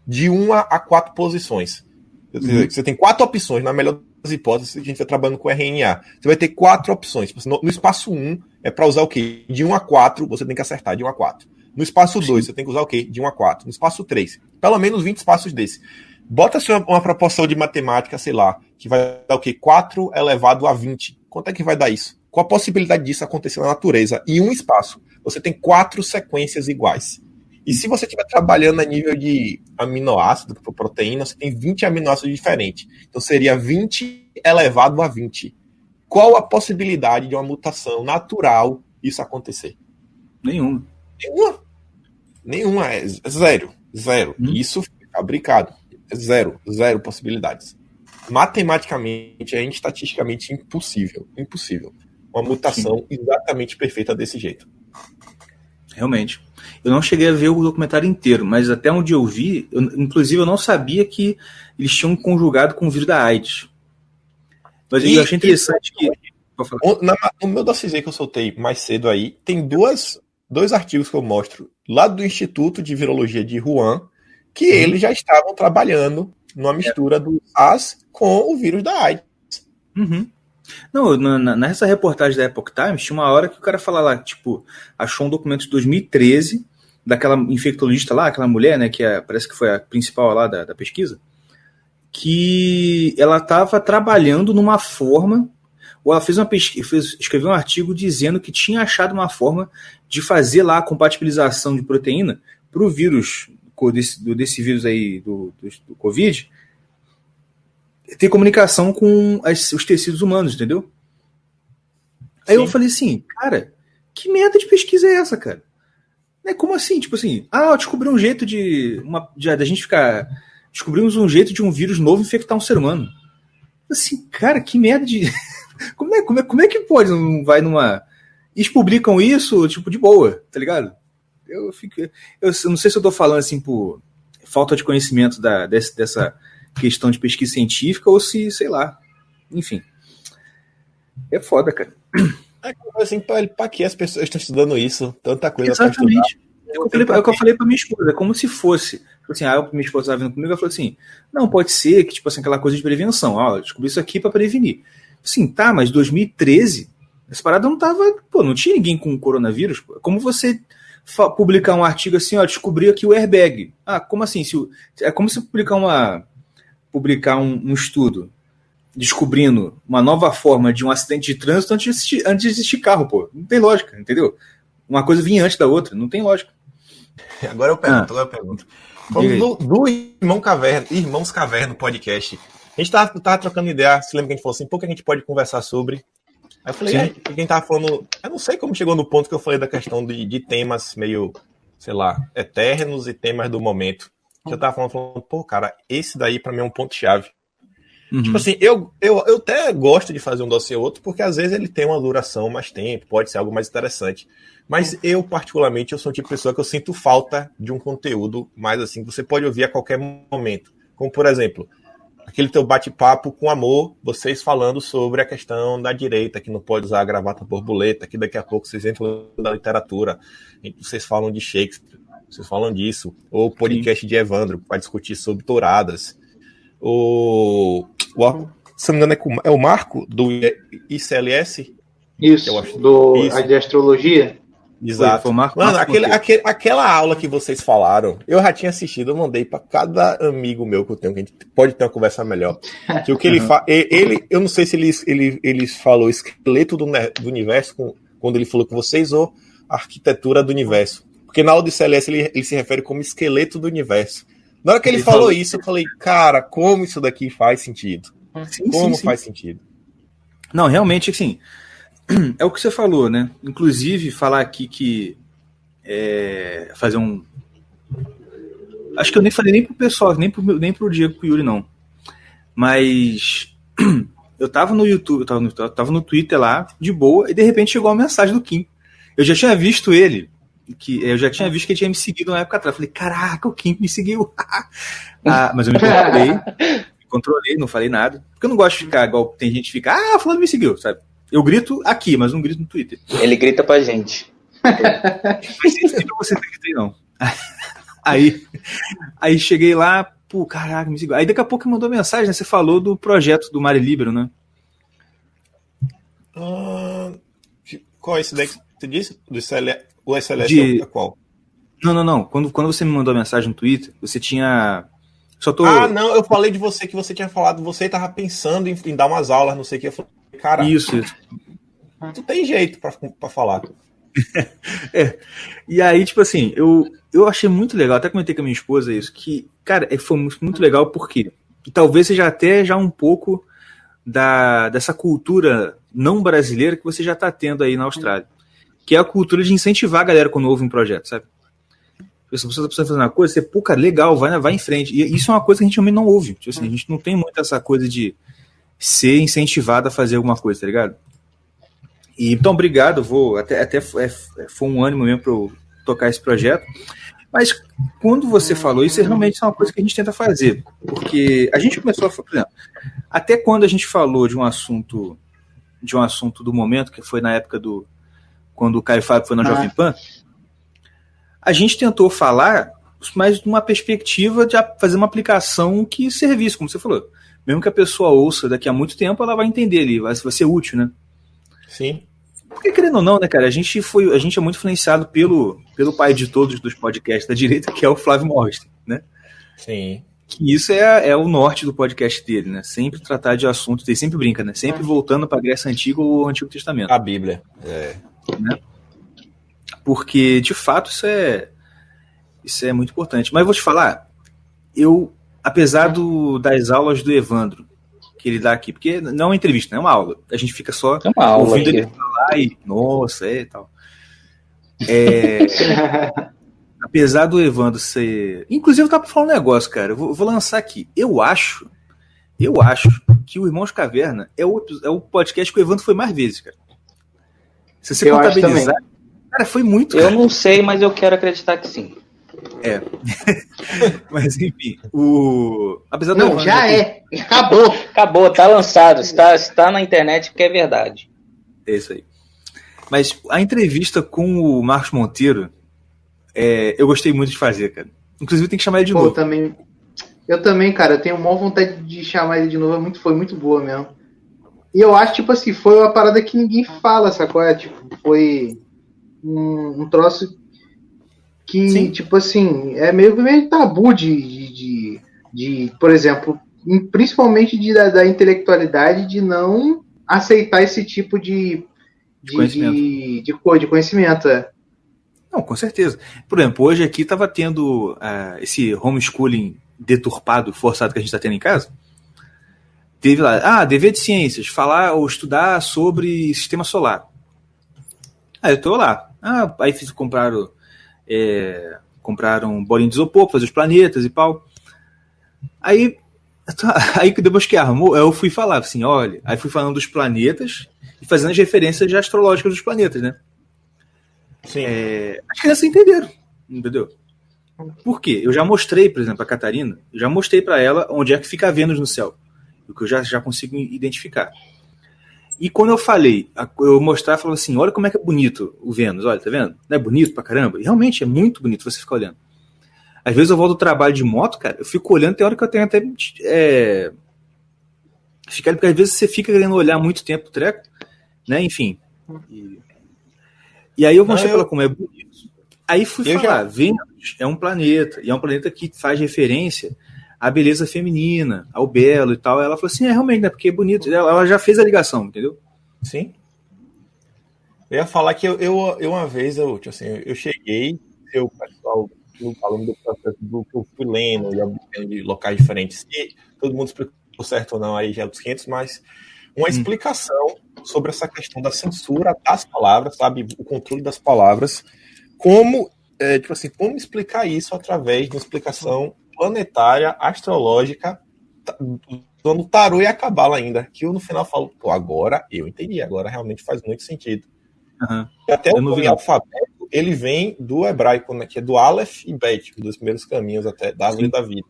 de 1 a 4 posições. Você tem 4 opções, na melhor das hipóteses, a gente vai trabalhando com RNA. Você vai ter 4 opções. No espaço 1 é para usar o quê? De 1 a 4, você tem que acertar de 1 a 4. No espaço 2, você tem que usar o quê? De 1 a 4. No espaço 3, pelo menos 20 espaços desse. Bota-se uma proporção de matemática, sei lá, que vai dar o quê? 4 elevado a 20. Quanto é que vai dar isso? Qual a possibilidade disso acontecer na natureza? Em um espaço, você tem 4 sequências iguais. E se você estiver trabalhando a nível de aminoácido, por proteína, você tem 20 aminoácidos diferentes. Então seria 20 elevado a 20. Qual a possibilidade de uma mutação natural isso acontecer? Nenhuma. Nenhuma, é zero. Isso é fabricado. É zero possibilidades. Matematicamente, é estatisticamente impossível. Uma mutação exatamente perfeita desse jeito. Realmente. Eu não cheguei a ver o documentário inteiro, mas até onde eu vi, inclusive eu não sabia que eles tinham conjugado com o vírus da AIDS. Mas eu achei interessante que... No meu dossiê que eu soltei mais cedo aí, tem dois artigos que eu mostro lá do Instituto de Virologia de Wuhan, que eles já estavam trabalhando numa mistura do SARS com o vírus da AIDS. Não, nessa reportagem da Epoch Times, tinha uma hora que o cara fala lá, tipo, achou um documento de 2013 daquela infectologista lá, aquela mulher, né, que parece que foi a principal lá da pesquisa, que ela estava trabalhando numa forma, ou ela fez uma pesquisa, escreveu um artigo dizendo que tinha achado uma forma de fazer lá a compatibilização de proteína para o vírus, desse vírus aí, do Covid, ter comunicação com os tecidos humanos, entendeu? Aí eu falei assim, cara, que merda de pesquisa é essa, cara? Como assim? Tipo assim, eu descobri um jeito da gente ficar... Descobrimos um jeito de um vírus novo infectar um ser humano. Assim, cara, que merda de... Como é que pode? Não vai numa... Eles publicam isso, tipo, de boa, tá ligado? Eu não sei se eu tô falando assim por falta de conhecimento dessa questão de pesquisa científica ou se, sei lá. Enfim. É foda, cara. Assim, pra que as pessoas estão estudando isso? Tanta coisa Exatamente. É o que eu falei pra minha esposa. É como se fosse... Assim, minha esposa estava vindo comigo e falou assim, não, pode ser que, tipo assim, aquela coisa de prevenção. Eu descobri isso aqui pra prevenir. Assim, tá, mas 2013, essa parada não tava... Pô, não tinha ninguém com coronavírus. Pô. Como você publicar um artigo assim, descobri aqui o airbag. Como assim? É como se publicar um estudo descobrindo uma nova forma de um acidente de trânsito antes de existir carro, pô. Não tem lógica, entendeu? Uma coisa vinha antes da outra, não tem lógica. Agora eu pergunto. Falando do Irmãos Caverna podcast, a gente tava trocando ideia, se lembra que a gente falou assim, pouco a gente pode conversar sobre. Aí eu falei, quem tava falando, eu não sei como chegou no ponto que eu falei da questão de temas meio, sei lá, eternos e temas do momento. Que eu tava falando, pô, cara, esse daí pra mim é um ponto-chave. Tipo assim, eu até gosto de fazer um dossiê ou outro, porque às vezes ele tem uma duração mais tempo, pode ser algo mais interessante. Mas eu, particularmente, eu sou um tipo de pessoa que eu sinto falta de um conteúdo mais assim, que você pode ouvir a qualquer momento. Como, por exemplo, aquele teu bate-papo com amor, vocês falando sobre a questão da direita, que não pode usar a gravata borboleta, que daqui a pouco vocês entram na literatura, vocês falam de Shakespeare, vocês falam disso. Ou o podcast de Evandro, para discutir sobre touradas. Se não me engano, é o Marco, do ICLS? Isso, de astrologia? Exato. Mano, aquela aula que vocês falaram, eu já tinha assistido, eu mandei pra cada amigo meu que eu tenho, que a gente pode ter uma conversa melhor. Que o que ele fala, eu não sei se ele falou esqueleto do universo, quando ele falou com vocês, ou arquitetura do universo. Porque na aula do ICLS ele se refere como esqueleto do universo. Na hora que ele falou isso, eu falei, cara, como isso daqui faz sentido? Sim. Faz sentido? Não, realmente, assim, é o que você falou, né? Inclusive, falar aqui que fazer um... Acho que eu nem falei nem pro pessoal, nem pro Diego e pro Yuri, não. Mas eu tava no YouTube, eu tava no Twitter lá, de boa, e de repente chegou uma mensagem do Kim. Eu já tinha visto ele, eu já tinha visto que ele tinha me seguido na época atrás. Falei, caraca, o Kim me seguiu. Mas eu me controlei, não falei nada. Porque eu não gosto de ficar igual tem gente que fica, fulano me seguiu, sabe? Eu grito aqui, mas não grito no Twitter. Ele grita pra gente. Mas se você não gritei, não. Aí cheguei lá, pô, caraca, me seguiu. Aí daqui a pouco mandou mensagem, né? Você falou do projeto do Mari Libero, né? Qual é esse daí que você disse? Do ICLS? O SLS é qual? Não. Quando você me mandou a mensagem no Twitter, você tinha... não, eu falei de você, que você tinha falado, você tava pensando em dar umas aulas, não sei o que. Eu falei, cara, isso. Tu tem jeito pra falar. E aí, tipo assim, eu achei muito legal, até comentei com a minha esposa isso, que, cara, foi muito legal porque talvez seja até já um pouco dessa cultura não brasileira que você já tá tendo aí na Austrália. Que é a cultura de incentivar a galera quando ouve um projeto, sabe? Se você está precisando fazer uma coisa, você, pô, cara, legal, vai em frente. E isso é uma coisa que a gente realmente não ouve. Tipo assim, a gente não tem muito essa coisa de ser incentivado a fazer alguma coisa, tá ligado? E, então, obrigado, foi um ânimo mesmo para eu tocar esse projeto. Mas quando você falou isso, realmente é uma coisa que a gente tenta fazer. Porque a gente começou a falar, por exemplo, até quando a gente falou de um assunto do momento, que foi na época quando o Caio Fábio foi na Jovem Pan, a gente tentou falar, mas de uma perspectiva de fazer uma aplicação que servisse, como você falou. Mesmo que a pessoa ouça daqui a muito tempo, ela vai entender ali, vai ser útil, né? Sim. Porque, querendo ou não, né, cara, a gente é muito influenciado pelo pai de todos dos podcasts da direita, que é o Flávio Morgenstern, né? Sim. Que isso é o norte do podcast dele, né? Sempre tratar de assuntos, ele sempre brinca, né? Sempre voltando para a Grécia Antiga ou o Antigo Testamento. A Bíblia. Né? Porque, de fato, isso é muito importante. Mas eu vou te falar, apesar das aulas do Evandro, que ele dá aqui, porque não é uma entrevista, não é uma aula. A gente fica só ouvindo ele falar e, nossa, e tal. Apesar do Evandro ser... Inclusive, eu tava pra falar um negócio, cara. Eu vou lançar aqui. Eu acho que o Irmãos Caverna é o podcast que o Evandro foi mais vezes, cara. Se você contabilizar... Cara, foi muito. Eu não sei, mas eu quero acreditar que sim. Mas, enfim, apesar do Não, Evandro já ter... Acabou, tá lançado. Está na internet porque é verdade. É isso aí. Mas a entrevista com o Marcos Monteiro, eu gostei muito de fazer, cara. Inclusive tem que chamar ele de novo. Eu também, cara, eu tenho maior vontade de chamar ele de novo, foi muito boa mesmo. E eu acho, tipo assim, foi uma parada que ninguém fala, sacou? Tipo, foi um troço que, sim, tipo assim, é meio tabu de por exemplo, principalmente da intelectualidade, de não aceitar esse tipo de conhecimento. Não, com certeza. Por exemplo, hoje aqui estava tendo esse homeschooling deturpado, forçado que a gente está tendo em casa. Teve lá, dever de ciências, falar ou estudar sobre sistema solar. Aí eu tô lá. Aí compraram bolinho de isopor, fazer os planetas e pau. Aí depois que armou, eu fui falar assim, olha, aí fui falando dos planetas e fazendo as referências astrológicas dos planetas, né? Sim. As crianças entenderam, entendeu? Por quê? Eu já mostrei, por exemplo, a Catarina, eu já mostrei para ela onde é que fica a Vênus no céu, o que eu já consigo identificar. E quando eu falei, eu mostrar, falava assim, olha como é que é bonito o Vênus, olha, tá vendo? Não é bonito pra caramba? E realmente é muito bonito você ficar olhando. Às vezes eu volto do trabalho de moto, cara, eu fico olhando, tem hora que eu tenho até ficar, porque às vezes você fica querendo olhar muito tempo o treco, né, enfim. E aí eu mostrei pra ela como é bonito. Aí fui falar, Vênus é um planeta, e é um planeta que faz referência à beleza feminina, ao belo e tal. Ela falou assim, realmente, né, porque é bonito. Ela já fez a ligação, entendeu? Sim. Eu ia falar que eu uma vez, eu cheguei, o pessoal falando do processo do que eu fui lendo e obtendo de locais diferentes, e todo mundo explicou certo ou não, aí já é dos 500, mas uma explicação sobre essa questão da censura das palavras, sabe, o controle das palavras, como explicar isso através de uma explicação planetária, astrológica, usando o tarô e a cabala ainda, que eu no final falo, pô, agora eu entendi, agora realmente faz muito sentido. Uhum. Até o nome alfabeto, ele vem do hebraico, né, que é do Aleph e Bet, dos primeiros caminhos até da árvore da vida.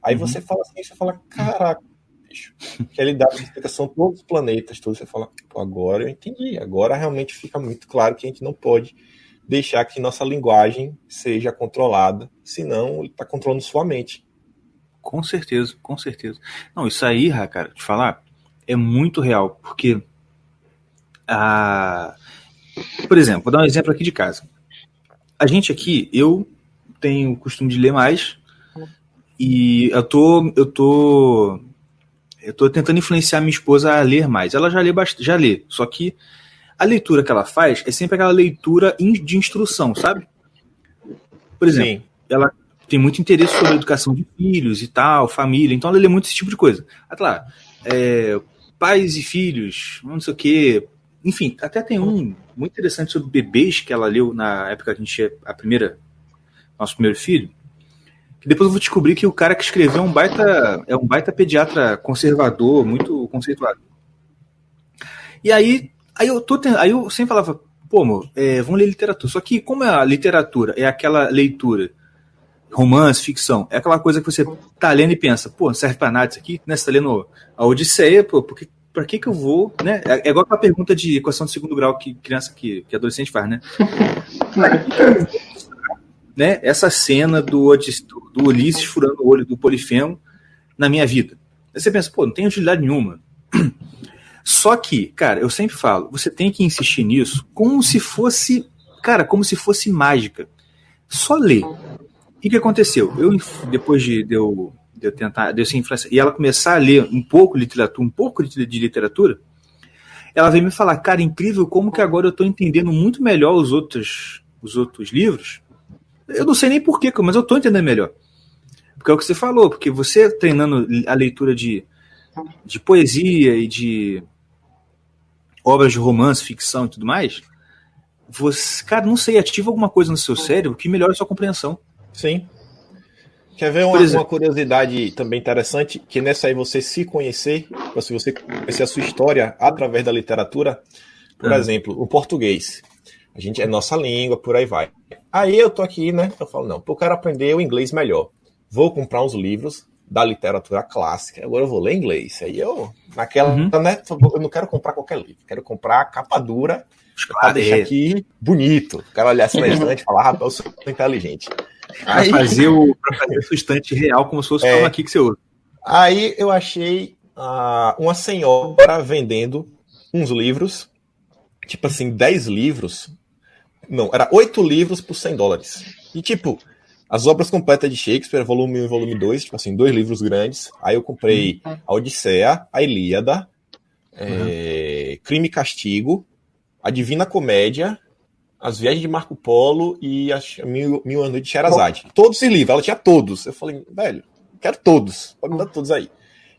Aí você fala assim, você fala, caraca, bicho, que ele dá a explicação de todos os planetas, tudo, você fala, pô, agora eu entendi, agora realmente fica muito claro que a gente não pode deixar que nossa linguagem seja controlada, senão ele está controlando sua mente. Com certeza, com certeza. Não, isso aí, cara, te falar, é muito real, porque por exemplo, vou dar um exemplo aqui de casa. A gente aqui, eu tenho o costume de ler mais e eu tô tentando influenciar minha esposa a ler mais. Ela já lê, só que a leitura que ela faz é sempre aquela leitura de instrução, sabe? Por exemplo, ela tem muito interesse sobre a educação de filhos e tal, família, então ela lê muito esse tipo de coisa. Claro, pais e filhos, não sei o quê. Enfim, até tem um muito interessante sobre bebês que ela leu na época que a gente tinha a primeira nosso primeiro filho, que depois eu vou descobrir que o cara que escreveu é um baita pediatra conservador, muito conceituado. E aí eu sempre falava, pô, amor, vamos ler literatura. Só que como a literatura é aquela leitura, romance, ficção, é aquela coisa que você tá lendo e pensa, pô, não serve pra nada isso aqui, né? Você tá lendo a Odisseia, pô, porque pra que eu vou, né? É igual aquela pergunta de equação de segundo grau que criança, que adolescente faz, né? Né? Essa cena do Ulisses furando o olho do Polifemo na minha vida. Aí você pensa, pô, não tem utilidade nenhuma. Só que, cara, eu sempre falo, você tem que insistir nisso como se fosse, cara, como se fosse mágica. Só ler. O que aconteceu? Depois de eu tentar, de eu ser influência, e ela começar a ler um pouco de literatura, ela veio me falar, cara, incrível como que agora eu tô entendendo muito melhor os outros livros. Eu não sei nem porquê, mas eu tô entendendo melhor. Porque é o que você falou, porque você treinando a leitura de poesia e de obras de romance, ficção e tudo mais, você, cara, não sei, ativa alguma coisa no seu cérebro que melhora a sua compreensão. Sim. Quer ver uma curiosidade também interessante? Que nessa aí você se conhecer, se você conhecer a sua história através da literatura, por exemplo, o português. A gente é nossa língua, por aí vai. Aí eu tô aqui, né? Eu falo, não, eu quero aprender o inglês melhor. Vou comprar uns livros da literatura clássica. Agora eu vou ler inglês. Aí eu, né? Eu não quero comprar qualquer livro. Quero comprar a capa dura pra deixar aqui bonito. Quero olhar assim na estante e falar, rapaz, eu sou inteligente. Pra fazer o estante real como se fosse o aqui que você usa. Aí eu achei uma senhora vendendo uns livros, tipo assim, 10 livros. Não, era 8 livros por $100. E tipo, as obras completas de Shakespeare, volume 1 e volume 2, tipo assim, 2 livros grandes. Aí eu comprei a Odisseia, a Ilíada, Crime e Castigo, a Divina Comédia, As Viagens de Marco Polo e Mil Anos de Sherazade. Todos esses livros, ela tinha todos. Eu falei, velho, quero todos, pode me dar todos aí.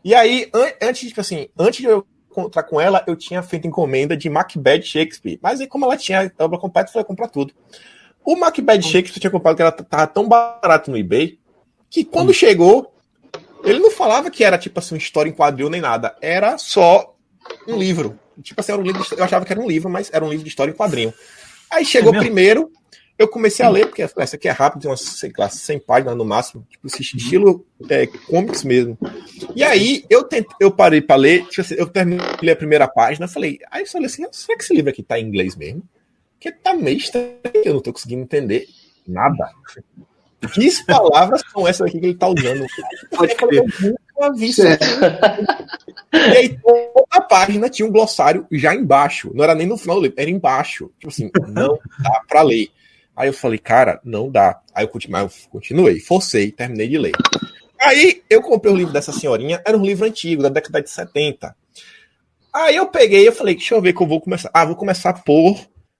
E aí, antes de eu encontrar com ela, eu tinha feito encomenda de Macbeth Shakespeare. Mas aí, como ela tinha a obra completa, eu falei, comprar tudo. O Macbeth Shakespeare tinha comprado, que ela tava tão barato no eBay, que quando chegou, ele não falava que era, tipo assim, uma história em quadril nem nada. Era só um livro. Tipo assim, era um livro eu achava que era um livro, mas era um livro de história em quadrinho. Aí chegou primeiro, eu comecei a ler, porque essa aqui é rápido, tem umas, sei lá, 100 páginas no máximo, tipo, esse estilo comics mesmo. E aí, eu parei pra ler, tipo assim, eu terminei a primeira página, falei, aí eu falei assim, será que esse livro aqui tá em inglês mesmo? Porque tá meio estranho, eu não tô conseguindo entender nada. Que palavras são essas aqui que ele tá usando? Eu nunca vi isso. E aí, toda a página tinha um glossário já embaixo. Não era nem no final do livro, era embaixo. Tipo assim, não dá pra ler. Aí eu falei, cara, não dá. Aí eu continuei, forcei, terminei de ler. Aí eu comprei o livro dessa senhorinha, era um livro antigo, da década de 70. Aí eu peguei e falei, deixa eu ver que eu vou começar. Vou começar por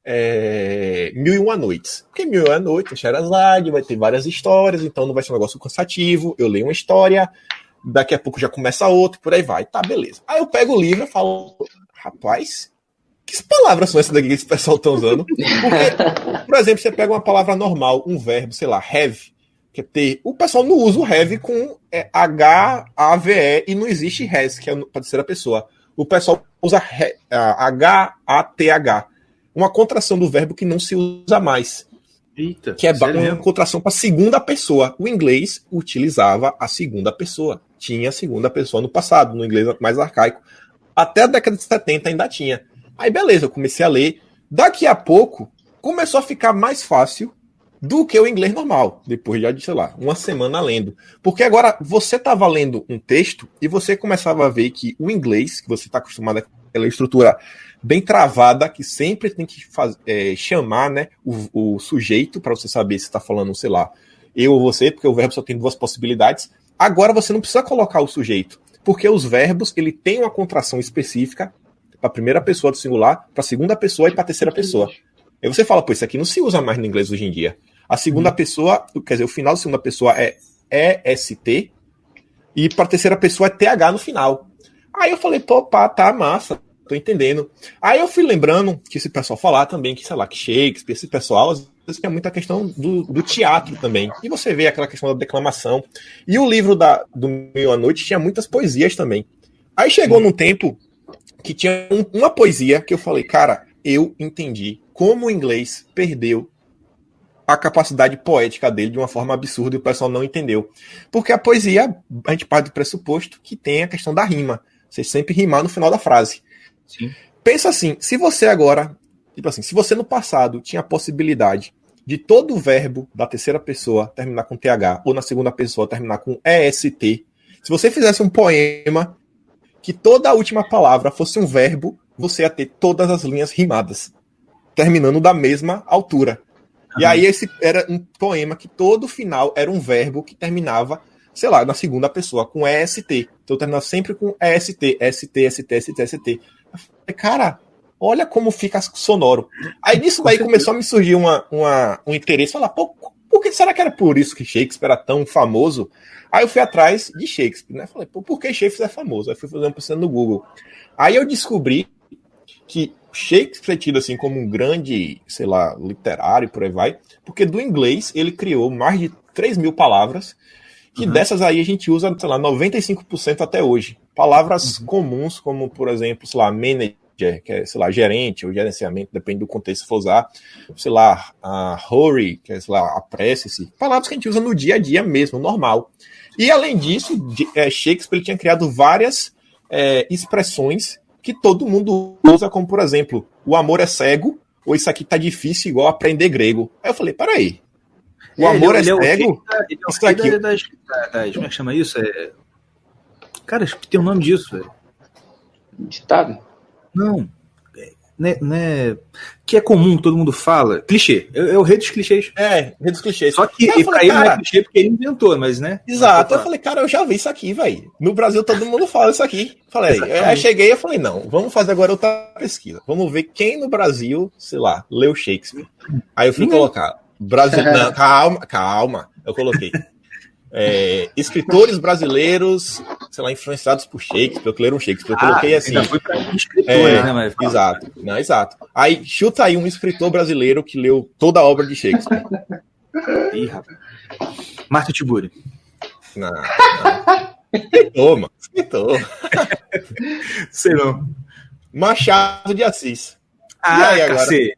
1001 Noites. Porque 1001 Noites, o Sherazade, vai ter várias histórias, então não vai ser um negócio cansativo. Eu leio uma história, daqui a pouco já começa outra, por aí vai. Tá, beleza. Aí eu pego o livro e falo, rapaz, que palavras são essas daqui que esse pessoal tá usando? Porque, por exemplo, você pega uma palavra normal, um verbo, sei lá, have, que é ter. O pessoal não usa o have com H-A-V-E e não existe has, que é para terceira pessoa. O pessoal usa H-A-T-H. Uma contração do verbo que não se usa mais. Eita, que é uma contração para segunda pessoa. O inglês utilizava a segunda pessoa. Tinha a segunda pessoa no passado, no inglês mais arcaico. Até a década de 70 ainda tinha. Aí beleza, eu comecei a ler. Daqui a pouco, começou a ficar mais fácil do que o inglês normal. Depois de, sei lá, uma semana lendo. Porque agora você estava lendo um texto e você começava a ver que o inglês, que você está acostumado com aquela estrutura bem travada, que sempre tem que chamar, né, o sujeito para você saber se está falando, sei lá, eu ou você, porque o verbo só tem 2 possibilidades. Agora você não precisa colocar o sujeito, porque os verbos ele tem uma contração específica para a primeira pessoa do singular, para a segunda pessoa e para a terceira pessoa. Aí você fala, pô, isso aqui não se usa mais no inglês hoje em dia. A segunda pessoa, quer dizer, o final da segunda pessoa é EST, e para a terceira pessoa é TH no final. Aí eu falei, pô, pá, tá massa. tô entendendo. Aí eu fui lembrando que esse pessoal falar também que, sei lá, que Shakespeare, esse pessoal, às vezes que é muita questão do teatro também. E você vê aquela questão da declamação. E o livro do Meio à Noite tinha muitas poesias também. Aí chegou num tempo que tinha uma poesia que eu falei, cara, eu entendi como o inglês perdeu a capacidade poética dele de uma forma absurda e o pessoal não entendeu. Porque a poesia, a gente parte do pressuposto que tem a questão da rima. Você sempre rimar no final da frase. Sim. Pensa assim, se você agora, tipo assim, se você no passado tinha a possibilidade de todo verbo da terceira pessoa terminar com TH ou na segunda pessoa terminar com EST, se você fizesse um poema que toda a última palavra fosse um verbo, você ia ter todas as linhas rimadas, terminando da mesma altura. E aí esse era um poema que todo final era um verbo que terminava, sei lá, na segunda pessoa, com EST. Então terminava sempre com EST, ST, ST, ST, ST. Eu falei, cara, olha como fica sonoro. Aí disso daí começou a me surgir um interesse, falar, pô, será que era por isso que Shakespeare era tão famoso? Aí eu fui atrás de Shakespeare, né? Falei, pô, por que Shakespeare é famoso? Aí fui fazer uma pesquisa no Google. Aí eu descobri que Shakespeare é tido assim como um grande, sei lá, literário, por aí vai, porque do inglês ele criou mais de 3.000 palavras, que dessas aí a gente usa, sei lá, 95% até hoje. Palavras comuns, como, por exemplo, sei lá, manager, que é, sei lá, gerente ou gerenciamento, depende do contexto que for usar, sei lá, hurry, que é, sei lá, apresse-se. Palavras que a gente usa no dia a dia mesmo, normal. E além disso, Shakespeare tinha criado várias expressões que todo mundo usa, como por exemplo, o amor é cego, ou isso aqui tá difícil igual aprender grego. Aí eu falei, peraí, o amor é cego? Isso aqui... como é que chama isso? Cara, acho que tem um nome disso, velho. Ditado? Não. Né, que é comum, todo mundo fala. Clichê. É o rei dos clichês. Rei dos clichês. Só que pra ele não é clichê porque ele inventou, mas né? Exato. Eu falei, cara, eu já vi isso aqui, velho. No Brasil todo mundo fala isso aqui. Falei, aí cheguei e falei, não, vamos fazer agora outra pesquisa. Vamos ver quem no Brasil, sei lá, leu Shakespeare. Aí eu fui colocar. Não, calma. Eu coloquei. Escritores brasileiros, sei lá, influenciados por Shakespeare, que leram Shakespeare. Eu coloquei assim. Foi pra escritores, né? Mas... Exato. Não, exato. Aí, chuta aí um escritor brasileiro que leu toda a obra de Shakespeare. Ih, rapaz. Marco Tiburi. Não. Escritor, mano. Escritor. Sei não. Machado de Assis. E aí, agora? Cacete.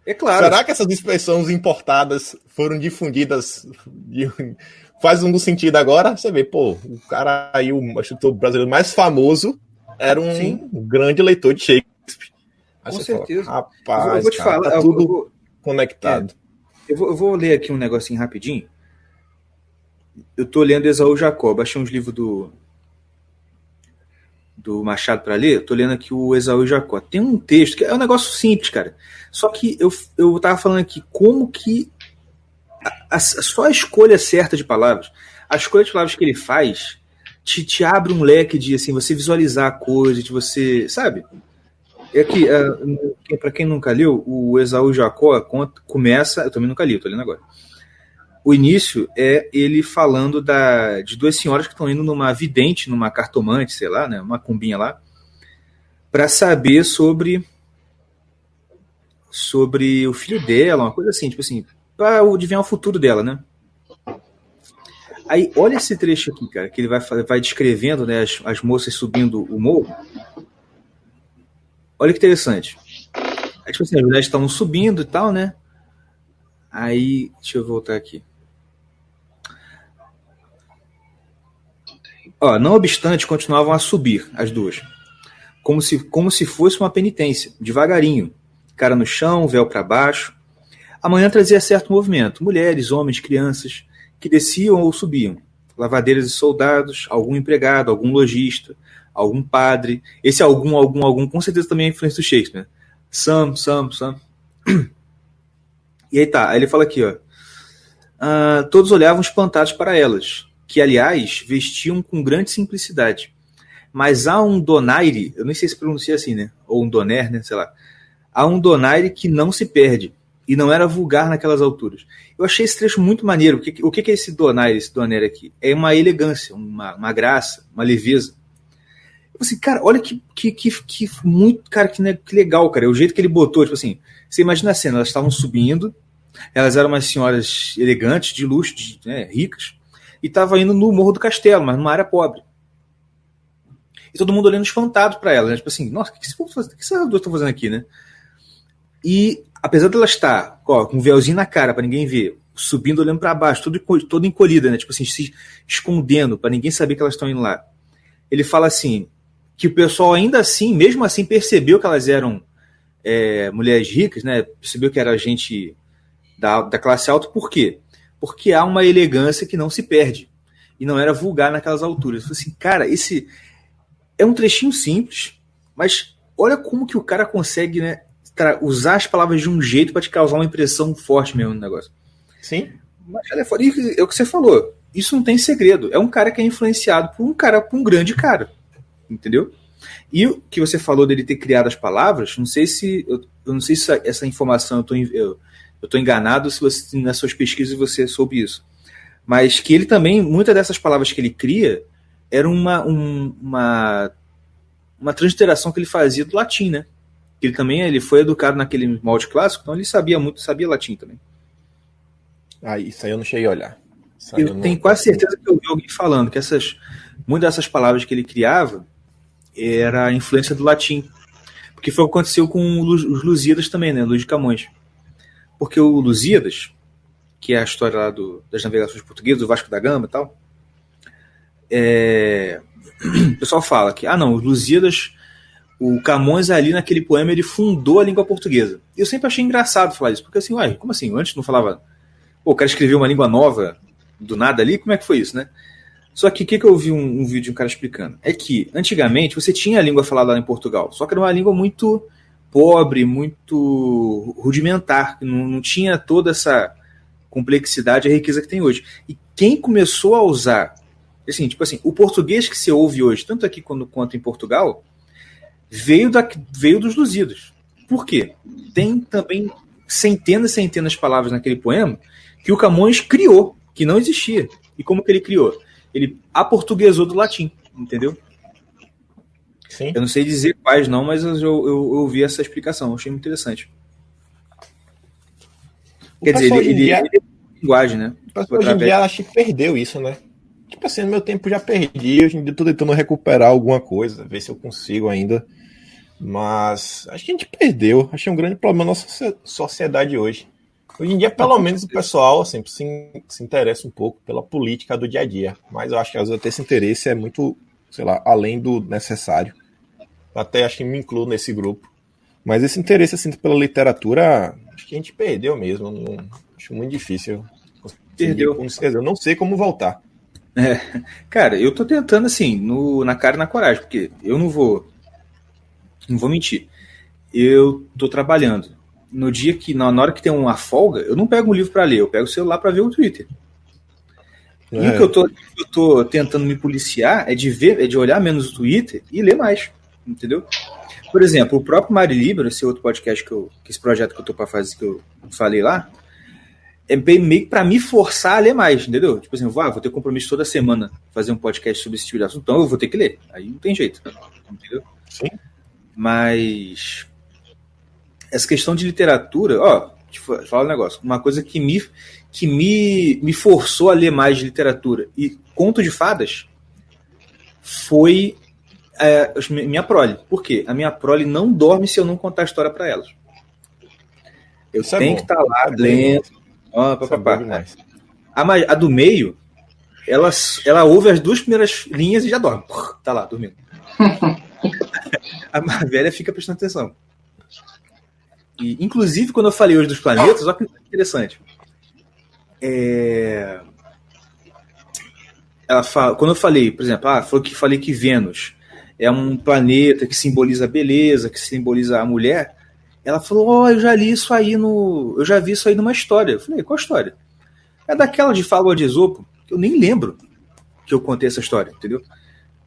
É claro. Será que essas expressões importadas foram difundidas? Faz um sentido agora? Você vê, pô, o cara aí, o escritor brasileiro mais famoso, era um grande leitor de Shakespeare. Aí com Fala, certeza. rapaz, eu vou te falar, tá tudo conectado. Eu vou ler aqui um negocinho rapidinho. Eu tô lendo Esaú Jacó, baixei uns livros do Machado para ler, eu tô lendo aqui o Esaú Jacó. Tem um texto que é um negócio simples, cara. Só que eu tava falando aqui como que só a escolha certa de palavras, a escolha de palavras que ele faz te abre um leque de assim, você visualizar a coisa, de você, sabe? Aqui, para quem nunca leu, o Esaú Jacó começa, eu também nunca li, eu tô lendo agora. O início é ele falando de duas senhoras que estão indo numa vidente, numa cartomante, sei lá, né, uma cumbinha lá, para saber sobre o filho dela, uma coisa assim, tipo assim, para adivinhar o futuro dela, né? Aí, olha esse trecho aqui, cara, que ele vai descrevendo, né, as moças subindo o morro. Olha que interessante. Aí, tipo assim, as mulheres estavam subindo e tal, né? Aí, deixa eu voltar aqui. Não obstante, continuavam a subir, as duas. Como se fosse uma penitência, devagarinho. Cara no chão, véu para baixo. A manhã trazia certo movimento. Mulheres, homens, crianças, que desciam ou subiam. Lavadeiras e soldados, algum empregado, algum lojista, algum padre. Esse algum, com certeza também é influência do Shakespeare. Some. E aí tá, aí ele fala aqui, todos olhavam espantados para elas, que, aliás, vestiam com grande simplicidade. Mas há um donaire, eu nem sei se pronuncia assim, né? Ou um doner, né? Sei lá. Há um donaire que não se perde, e não era vulgar naquelas alturas. Eu achei esse trecho muito maneiro. O que é esse donaire aqui? É uma elegância, uma graça, uma leveza. assim, cara, olha que muito, cara, que legal, cara. O jeito que ele botou, tipo assim, você imagina a cena, elas estavam subindo, elas eram umas senhoras elegantes, de luxo, ricas, e estavam indo no Morro do Castelo, mas numa área pobre. E todo mundo olhando espantado para elas, né? Tipo assim, nossa, o que essas duas estão fazendo aqui, né? E apesar de ela estar com um véuzinho na cara para ninguém ver, subindo, olhando para baixo, toda encolhida, né? Tipo assim, se escondendo para ninguém saber que elas estão indo lá. Ele fala assim, que o pessoal ainda assim, mesmo assim, percebeu que elas eram mulheres ricas, né? Percebeu que era gente da classe alta. Por quê? Porque há uma elegância que não se perde. E não era vulgar naquelas alturas. Eu falei assim, cara, esse é um trechinho simples, mas olha como que o cara consegue, né, usar as palavras de um jeito para te causar uma impressão forte mesmo no negócio. Sim. Mas é foda. E é o que você falou. Isso não tem segredo. É um cara que é influenciado por um grande cara. Entendeu? E o que você falou dele ter criado as palavras, não sei se eu não sei se essa informação eu tô enganado, se você, nas suas pesquisas você soube isso. Mas que ele também, muitas dessas palavras que ele cria, era uma transliteração que ele fazia do latim, né? Ele foi educado naquele molde clássico, então ele sabia latim também. Isso aí eu não cheguei a olhar. Eu tenho quase certeza que eu vi alguém falando que muitas dessas palavras que ele criava era a influência do latim. Porque foi o que aconteceu com os Lusíadas também, né? Luís de Camões. Porque o Lusíadas, que é a história lá das navegações portuguesas, do Vasco da Gama e tal, o pessoal fala que, os Lusíadas, o Camões ali naquele poema, ele fundou a língua portuguesa. E eu sempre achei engraçado falar isso, porque assim, como assim? Antes não falava, o cara escreveu uma língua nova do nada ali? Como é que foi isso, né? Só que o que eu vi um vídeo de um cara explicando? É que, antigamente, você tinha a língua falada lá em Portugal, só que era uma língua muito pobre, muito rudimentar, não tinha toda essa complexidade e riqueza que tem hoje. E quem começou a usar, assim, tipo assim, o português que você ouve hoje, tanto aqui quanto em Portugal, veio dos Lusíadas. Por quê? Tem também centenas e centenas de palavras naquele poema que o Camões criou, que não existia. E como que ele criou? Ele aportuguesou do latim, entendeu? Sim. Eu não sei dizer quais não, mas eu ouvi essa explicação, eu achei muito interessante. Quer dizer, ele é linguagem, né? Hoje em dia acho que perdeu isso, né? Tipo assim, no meu tempo já perdi, hoje em dia tô tentando recuperar alguma coisa, ver se eu consigo ainda. Mas acho que a gente perdeu. Achei um grande problema na nossa sociedade hoje. Hoje em dia, pelo menos, o pessoal assim, se interessa um pouco pela política do dia a dia. Mas eu acho que às vezes esse interesse é muito, sei lá, além do necessário. Até acho que me incluo nesse grupo. Mas esse interesse assim, pela literatura, acho que a gente perdeu mesmo. Acho muito difícil. Perdeu. Eu não sei como voltar. Cara, eu tô tentando assim, na cara e na coragem, porque eu não vou mentir. Eu tô trabalhando. No dia que, na hora que tem uma folga, eu não pego um livro para ler, eu pego o celular para ver o Twitter. E o que eu tô tentando me policiar é de olhar menos o Twitter e ler mais, entendeu? Por exemplo, o próprio Mari Libero, esse outro podcast esse projeto que eu tô para fazer, que eu falei lá, é meio para me forçar a ler mais, entendeu? Tipo assim, vou ter compromisso toda semana fazer um podcast sobre esse tipo de assunto, então eu vou ter que ler. Aí não tem jeito, entendeu? Sim. Mas essa questão de literatura, deixa eu falar um negócio. Uma coisa que me forçou a ler mais de literatura e conto de fadas foi minha prole. Por quê? A minha prole não dorme se eu não contar a história para elas. Eu tenho que estar lá lendo. A do meio, ela ouve as duas primeiras linhas e já dorme. Tá lá, dormindo. A mais velha fica prestando atenção. E, inclusive, quando eu falei hoje dos planetas, olha que interessante. Ela fala, quando eu falei, por exemplo, falei que Vênus é um planeta que simboliza a beleza, que simboliza a mulher. Ela falou, eu já li isso aí eu já vi isso aí numa história. Eu falei, qual história? É daquela de Fábula de Esopo, que eu nem lembro que eu contei essa história, entendeu?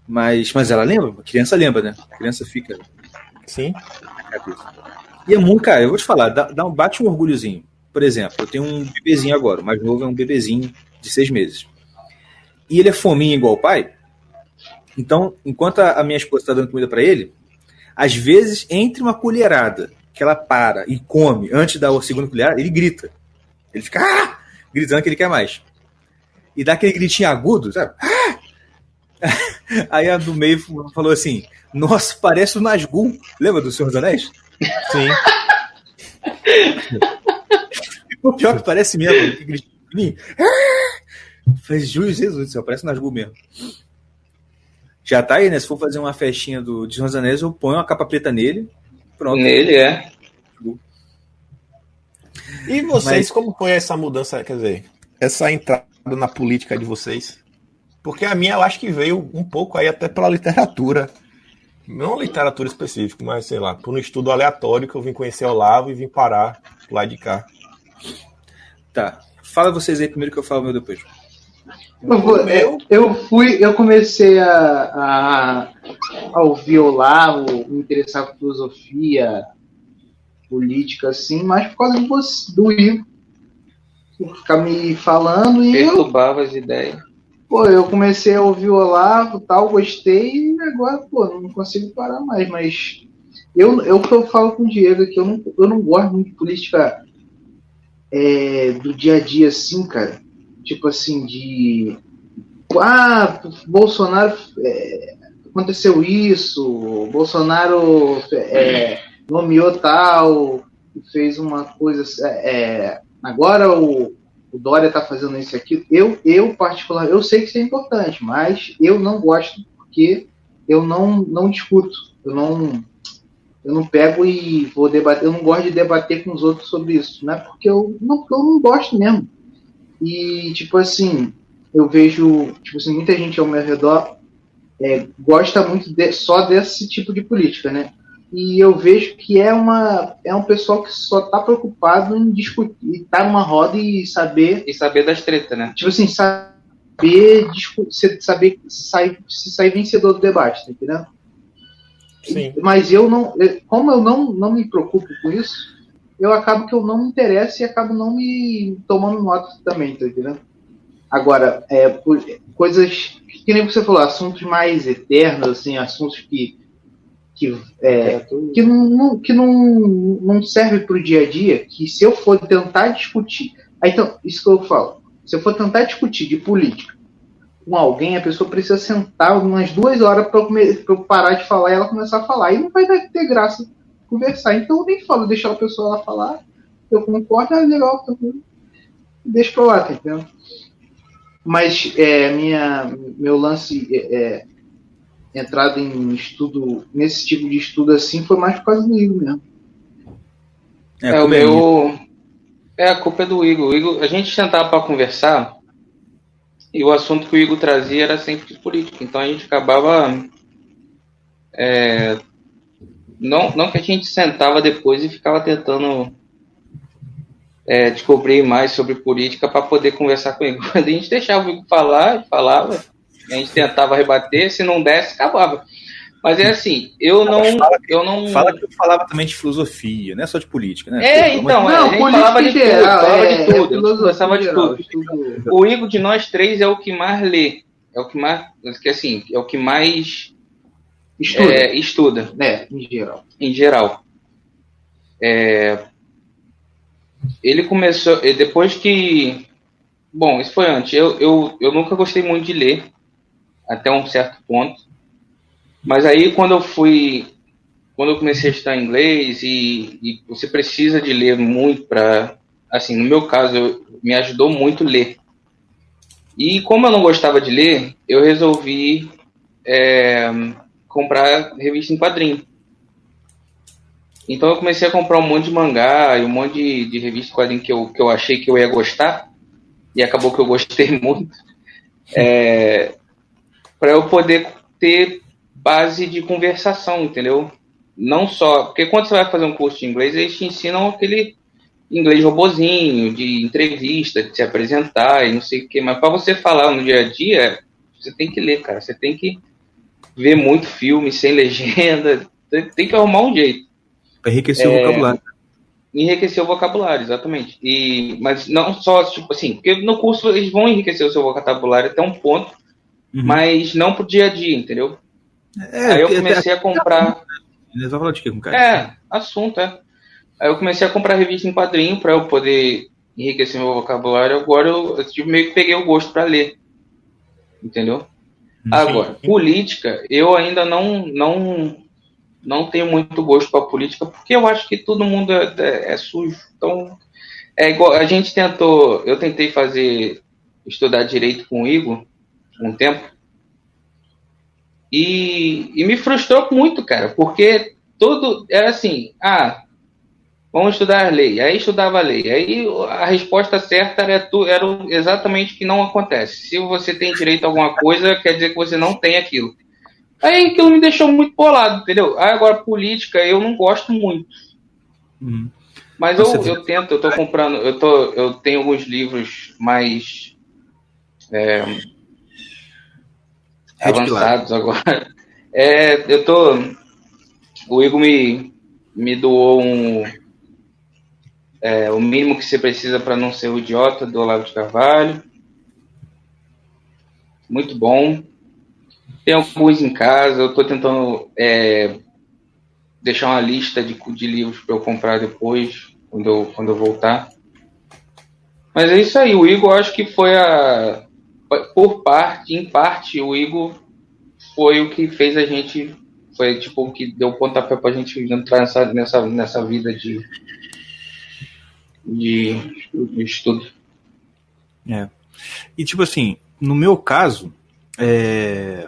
Mas ela lembra? A criança lembra, né? A criança fica... Sim. Na cabeça. E é muito, cara, eu vou te falar, bate um orgulhozinho. Por exemplo, eu tenho um bebezinho agora, o mais novo é um bebezinho de 6 meses. E ele é fominha igual o pai. Então, enquanto a minha esposa está dando comida para ele, às vezes, entre uma colherada que ela para e come antes da segunda colherada, ele grita. Ele fica gritando que ele quer mais. E dá aquele gritinho agudo, sabe? Aí a do meio falou assim: nossa, parece o Nazgûl. Lembra do Senhor dos Anéis? Sim. O pior que parece mesmo. Que gritinho. Faz Jesus do céu, parece o Nazgûl mesmo. Já tá aí, né? Se for fazer uma festinha do Senhor dos Anéis, eu ponho uma capa preta nele. Pronto. Nele, é. E vocês, como foi essa mudança, quer dizer, essa entrada na política de vocês? Porque a minha, eu acho que veio um pouco aí até pela literatura. Não literatura específica, mas sei lá, por um estudo aleatório que eu vim conhecer Olavo e vim parar lá de cá. Tá. Fala vocês aí primeiro que eu falo o meu depois. Eu comecei a ouvir Olavo, me interessar por filosofia, política, assim, mas por causa do Igor. Ficar me falando e perturbava as ideias. Pô, eu comecei a ouvir o Olavo, tal, gostei, e agora, pô, não consigo parar mais, mas eu falo com o Diego é que eu não gosto muito de política do dia a dia, assim, cara. Tipo assim, Bolsonaro aconteceu isso, Bolsonaro nomeou tal, fez uma coisa, agora o Dória tá fazendo isso e aquilo. Eu particular, eu sei que isso é importante, mas eu não gosto porque eu não discuto, eu não pego e vou debater, eu não gosto de debater com os outros sobre isso, não é porque eu não gosto mesmo. E tipo assim, eu vejo tipo assim, muita gente ao meu redor gosta muito só desse tipo de política, né? E eu vejo que é um pessoal que só tá preocupado em discutir, estar numa roda e saber... E saber das tretas, né? Tipo assim, saber sair vencedor do debate, tá entendendo? Sim. Mas como eu não me preocupo com isso, eu acabo que eu não me interesso e acabo não me tomando nota também, tá entendendo? Agora, coisas que nem você falou, assuntos mais eternos, assim, assuntos que não serve para o dia a dia, que se eu for tentar discutir... Então, isso que eu falo, se eu for tentar discutir de política com alguém, a pessoa precisa sentar umas 2 horas para eu parar de falar e ela começar a falar. E não vai ter graça conversar. Então eu nem falo, deixar a pessoa lá falar, eu concordo, é legal, deixa para lá, tá entendendo? Mas meu lance... entrada em estudo, nesse tipo de estudo assim, foi mais por causa do Igor mesmo. A culpa é do Igor. O Igor, a gente sentava para conversar e o assunto que o Igor trazia era sempre de política. Então a gente acabava não que a gente sentava depois e ficava tentando descobrir mais sobre política para poder conversar com ele. Quando a gente deixava o Igor falar, ele falava, a gente tentava rebater, se não desse, acabava. Mas é assim, eu não... Fala que eu falava também de filosofia, não é só de política, né? A gente falava de tudo, conversava de tudo. O Igor de nós três é o que mais lê, é o que mais estuda. Em geral. Ele começou, depois que... Bom, isso foi antes. Eu nunca gostei muito de ler, até um certo ponto. Mas aí quando eu comecei a estudar inglês e você precisa de ler muito para, assim, no meu caso, me ajudou muito ler. E como eu não gostava de ler, eu resolvi comprar revista em quadrinho. Então eu comecei a comprar um monte de mangá e um monte de revista em quadrinho que eu achei que eu ia gostar, e acabou que eu gostei muito, para eu poder ter base de conversação, entendeu? Não só... Porque quando você vai fazer um curso de inglês, eles te ensinam aquele inglês robozinho, de entrevista, de se apresentar e não sei o quê. Mas para você falar no dia a dia, você tem que ler, cara. Você tem que ver muito filme sem legenda. Tem que arrumar um jeito. Para enriquecer o vocabulário. Enriquecer o vocabulário, exatamente. Mas não só, tipo assim, porque no curso eles vão enriquecer o seu vocabulário até um ponto, mas não pro dia a dia, entendeu? Aí eu comecei a comprar... Vai falar de quê com o cara? Assunto. Aí eu comecei a comprar revista em quadrinho para eu poder enriquecer meu vocabulário. Agora eu meio que peguei o gosto para ler, entendeu? Agora, política, eu ainda não tenho muito gosto para política, porque eu acho que todo mundo é sujo. Então, é igual, eu tentei estudar direito com o Igor um tempo, e me frustrou muito, cara, porque tudo era assim, vamos estudar a lei. Aí estudava a lei. Aí a resposta certa era exatamente o que não acontece. Se você tem direito a alguma coisa, quer dizer que você não tem aquilo. Aí aquilo me deixou muito bolado, entendeu? Aí agora política eu não gosto muito. Mas eu tento, eu tô comprando, eu tenho alguns livros mais avançados agora. O Igor me doou O Mínimo que Você Precisa para Não Ser o Idiota, do Olavo de Carvalho. Muito bom. Tem alguns em casa, eu estou tentando deixar uma lista de livros para eu comprar depois, quando eu voltar. Mas é isso aí, o Igor acho que foi em parte, o Igor foi o que fez a gente, foi tipo o que deu pontapé pra gente entrar nessa vida de estudo. E tipo assim, no meu caso, é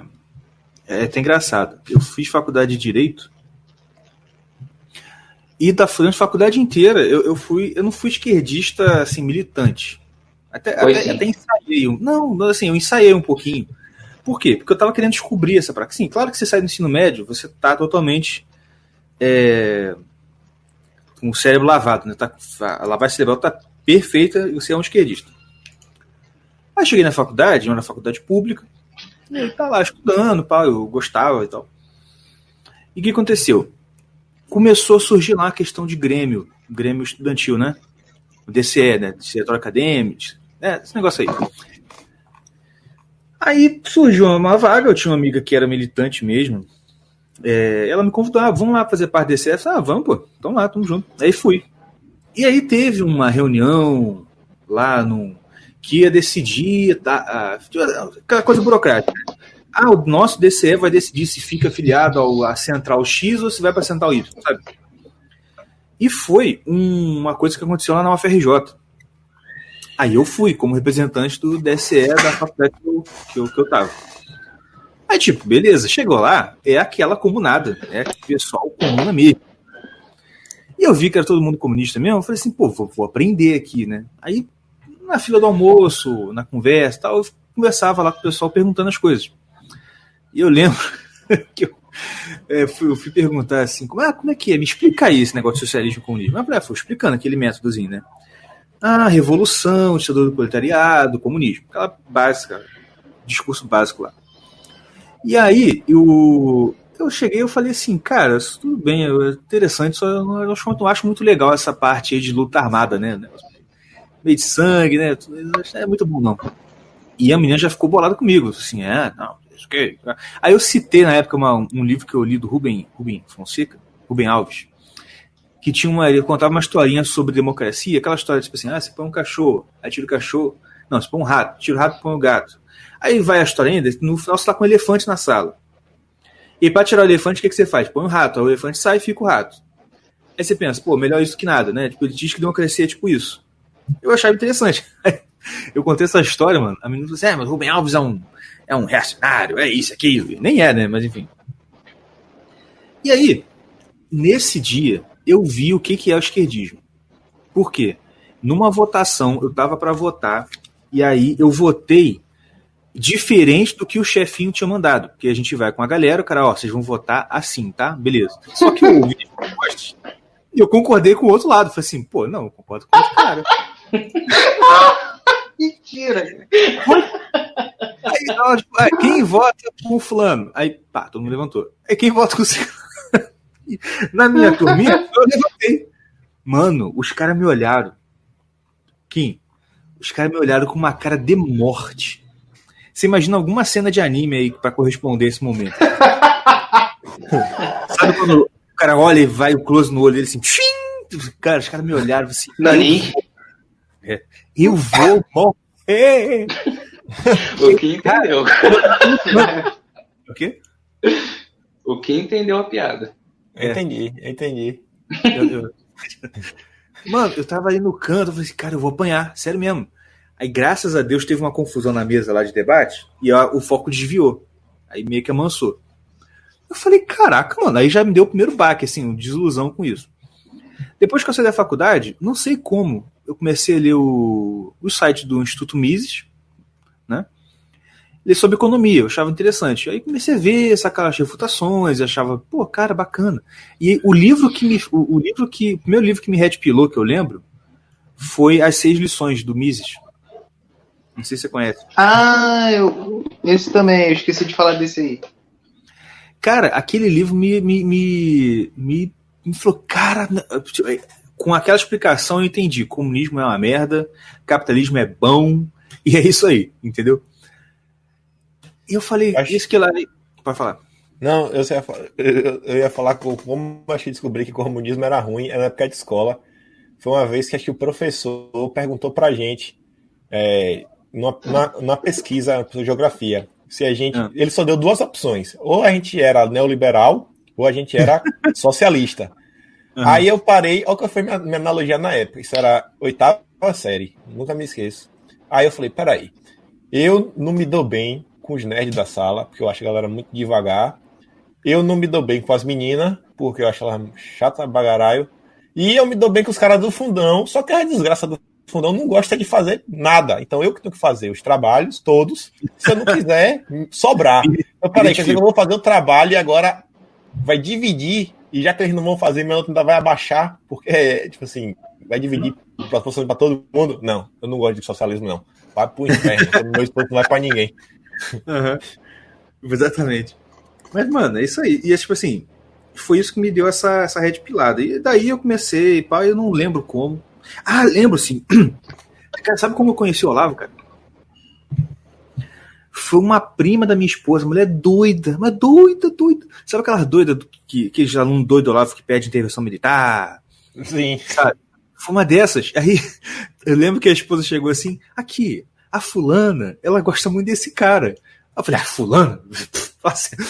até engraçado. Eu fiz faculdade de Direito e durante a faculdade inteira eu não fui esquerdista assim, militante. Até ensaiei. Não, assim, eu ensaiei um pouquinho. Por quê? Porque eu tava querendo descobrir essa prática. Sim, claro que você sai do ensino médio, você tá totalmente com o cérebro lavado, né? A lavagem cerebral tá perfeita e você é um esquerdista. Aí cheguei na faculdade pública, e aí tá lá estudando, eu gostava e tal. E o que aconteceu? Começou a surgir lá a questão de Grêmio estudantil, né? O DCE, né? Diretório Acadêmico, esse negócio aí. Aí surgiu uma vaga, eu tinha uma amiga que era militante mesmo, ela me convidou, vamos lá fazer parte desse. Eu falei, vamos, pô, então lá, tamo junto. Aí fui. E aí teve uma reunião lá que ia decidir, aquela coisa burocrática. O nosso DCE vai decidir se fica afiliado à Central X ou se vai para a Central Y, sabe? E foi uma coisa que aconteceu lá na UFRJ. Aí eu fui como representante do DCE da faculdade que eu tava. Aí, tipo, beleza, chegou lá, é aquela comunada, é pessoal comuna mesmo. E eu vi que era todo mundo comunista mesmo, eu falei assim, pô, vou aprender aqui, né? Aí, na fila do almoço, na conversa e tal, eu conversava lá com o pessoal perguntando as coisas. E eu lembro que eu fui perguntar assim, como é que é? Me explica aí esse negócio de socialismo e comunismo. Eu fui explicando aquele métodozinho, né? Revolução, ditadura do proletariado, comunismo. Aquela básica, discurso básico lá. E aí, eu cheguei e falei assim, cara, isso tudo bem, é interessante, só eu não acho muito legal essa parte aí de luta armada, né? Meio de sangue, né? É muito bom, não. E a menina já ficou bolada comigo, assim, não, isso que... Aí eu citei na época um livro que eu li do Rubem Alves, que ele contava uma historinha sobre democracia, aquela história tipo assim, você põe um cachorro, aí tira o cachorro, não, você põe um rato, tira o rato e põe o gato. Aí vai a historinha, no final você tá com um elefante na sala. E para tirar o elefante, o que você faz? Põe um rato, aí o elefante sai e fica o rato. Aí você pensa, melhor isso que nada, né? Tipo, ele diz que democracia é tipo isso. Eu achava interessante. Eu contei essa história, mano, a menina falou assim, mas o Rubem Alves é um reacionário, é isso, aquilo. Nem né? Mas enfim. E aí, nesse dia, eu vi o que é o esquerdismo. Por quê? Numa votação, eu tava para votar, e aí eu votei diferente do que o chefinho tinha mandado. Porque a gente vai com a galera, o cara, vocês vão votar assim, tá? Beleza. Só que eu ouvi e eu concordei com o outro lado. Falei assim, não, eu concordo com o outro cara. Mentira! Aí, quem vota com o fulano? Aí, todo mundo levantou. Aí quem vota com o fulano? Na minha turminha, eu levantei. Mano, os caras me olharam. Kim, os caras me olharam com uma cara de morte. Você imagina alguma cena de anime aí pra corresponder a esse momento? Sabe quando o cara olha e vai o close no olho dele assim, tchim! Cara, os caras me olharam assim. Nani? Eu vou morrer! O que entendeu? O quê? O que entendeu a piada? Entendi. Mano, eu tava ali no canto, eu falei assim, cara, eu vou apanhar, sério mesmo. Aí, graças a Deus, teve uma confusão na mesa lá de debate e o foco desviou. Aí meio que amansou. Eu falei, caraca, mano, aí já me deu o primeiro baque, assim, uma desilusão com isso. Depois que eu saí da faculdade, não sei como, eu comecei a ler o site do Instituto Mises, né? Ler sobre economia, eu achava interessante. Aí comecei a ver aquelas refutações, achava, pô, cara, bacana. E o primeiro livro que me redpilou, que eu lembro, foi As 6 Lições, do Mises. Não sei se você conhece. Esse também, eu esqueci de falar desse aí. Cara, aquele livro me falou, cara, com aquela explicação eu entendi. Comunismo é uma merda, capitalismo é bom, e é isso aí, entendeu? E eu falei, isso que lá. Pode falar. Não, eu ia falar como eu achei descobrir que o comunismo era ruim, era na época de escola. Foi uma vez que acho que o professor perguntou pra gente, numa pesquisa sobre geografia, se a gente. Ele só deu 2 opções. Ou a gente era neoliberal, ou a gente era socialista. Uhum. Aí eu parei, olha que foi minha analogia na época. Isso era 8ª série, nunca me esqueço. Aí eu falei, peraí, eu não me dou bem com os nerds da sala, porque eu acho a galera muito devagar. Eu não me dou bem com as meninas, porque eu acho ela chata bagaraio. E eu me dou bem com os caras do fundão, só que a desgraça do fundão não gosta de fazer nada. Então eu que tenho que fazer os trabalhos todos, se eu não quiser sobrar. Eu falei, quer dizer que eu vou fazer o trabalho e agora vai dividir, e já que eles não vão fazer, minha nota ainda vai abaixar, porque, tipo assim, vai dividir para todo mundo. Não, eu não gosto de socialismo, não. Vai pro inferno, meu esposo não vai pra ninguém. Uhum. Exatamente. Mas, mano, é isso aí. E é tipo assim, foi isso que me deu essa rede pilada. E daí eu comecei, pá, eu não lembro como. Ah, lembro sim. Cara, sabe como eu conheci o Olavo, cara? Foi uma prima da minha esposa, mulher doida, mas doida. Sabe aquelas doidas que já não doido Olavo que pede intervenção militar? Sim. Sabe? Foi uma dessas. Aí eu lembro que a esposa chegou assim, aqui, a fulana, ela gosta muito desse cara. Eu falei, fulana?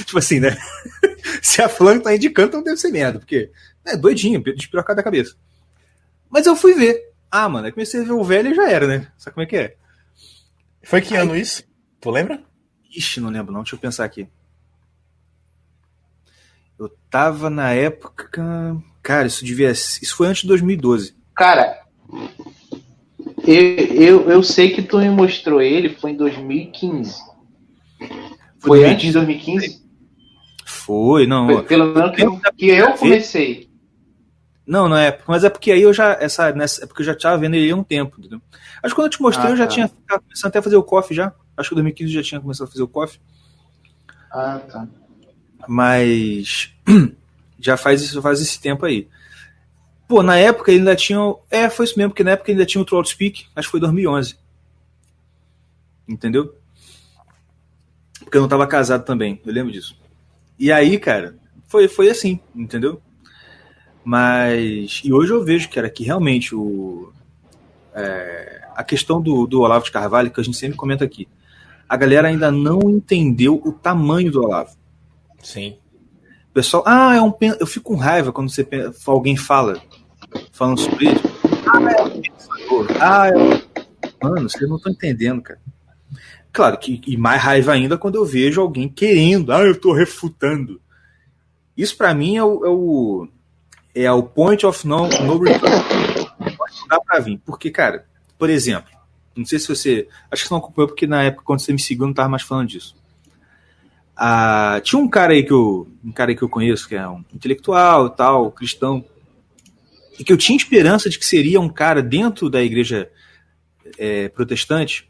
Tipo assim, né? Se a fulana tá indicando, então deve ser merda, porque é doidinho, despirocado da cabeça. Mas eu fui ver. Ah, mano, eu comecei a ver o velho e já era, né? Sabe como é que é? Foi que ano isso? Tu lembra? Ixi, não lembro não, deixa eu pensar aqui. Eu tava na época... Cara, isso foi antes de 2012. Cara, eu sei que tu me mostrou ele, foi em 2015. Foi antes de 2015? Foi, não. Foi, pelo menos que eu comecei. Não é, mas é porque aí eu já, é porque eu já tava vendo ele há um tempo, entendeu? Acho que quando eu te mostrei, eu já tinha começado até a fazer o coffee já. Acho que em 2015 eu já tinha começado a fazer o coffee. Ah, tá. Mas já faz esse tempo aí. Pô, na época ele ainda tinha... foi isso mesmo, porque na época ele ainda tinha o Trout Speak, acho que foi 2011. Entendeu? Porque eu não tava casado também, eu lembro disso. E aí, cara, foi assim, entendeu? Mas... E hoje eu vejo, cara, que realmente a questão do Olavo de Carvalho, que a gente sempre comenta aqui, a galera ainda não entendeu o tamanho do Olavo. Sim. O pessoal, eu fico com raiva quando alguém falando sobre isso. Mano, vocês não estão entendendo, cara. Claro que, e mais raiva ainda quando eu vejo alguém querendo, eu tô refutando. Isso pra mim é o point of no return. Não dá pra vir. Porque, cara, por exemplo, não sei se você... Acho que você não acompanhou, porque na época, quando você me seguiu, eu não tava mais falando disso. Tinha um cara aí que eu conheço, que é um intelectual, tal, cristão, e que eu tinha esperança de que seria um cara dentro da igreja protestante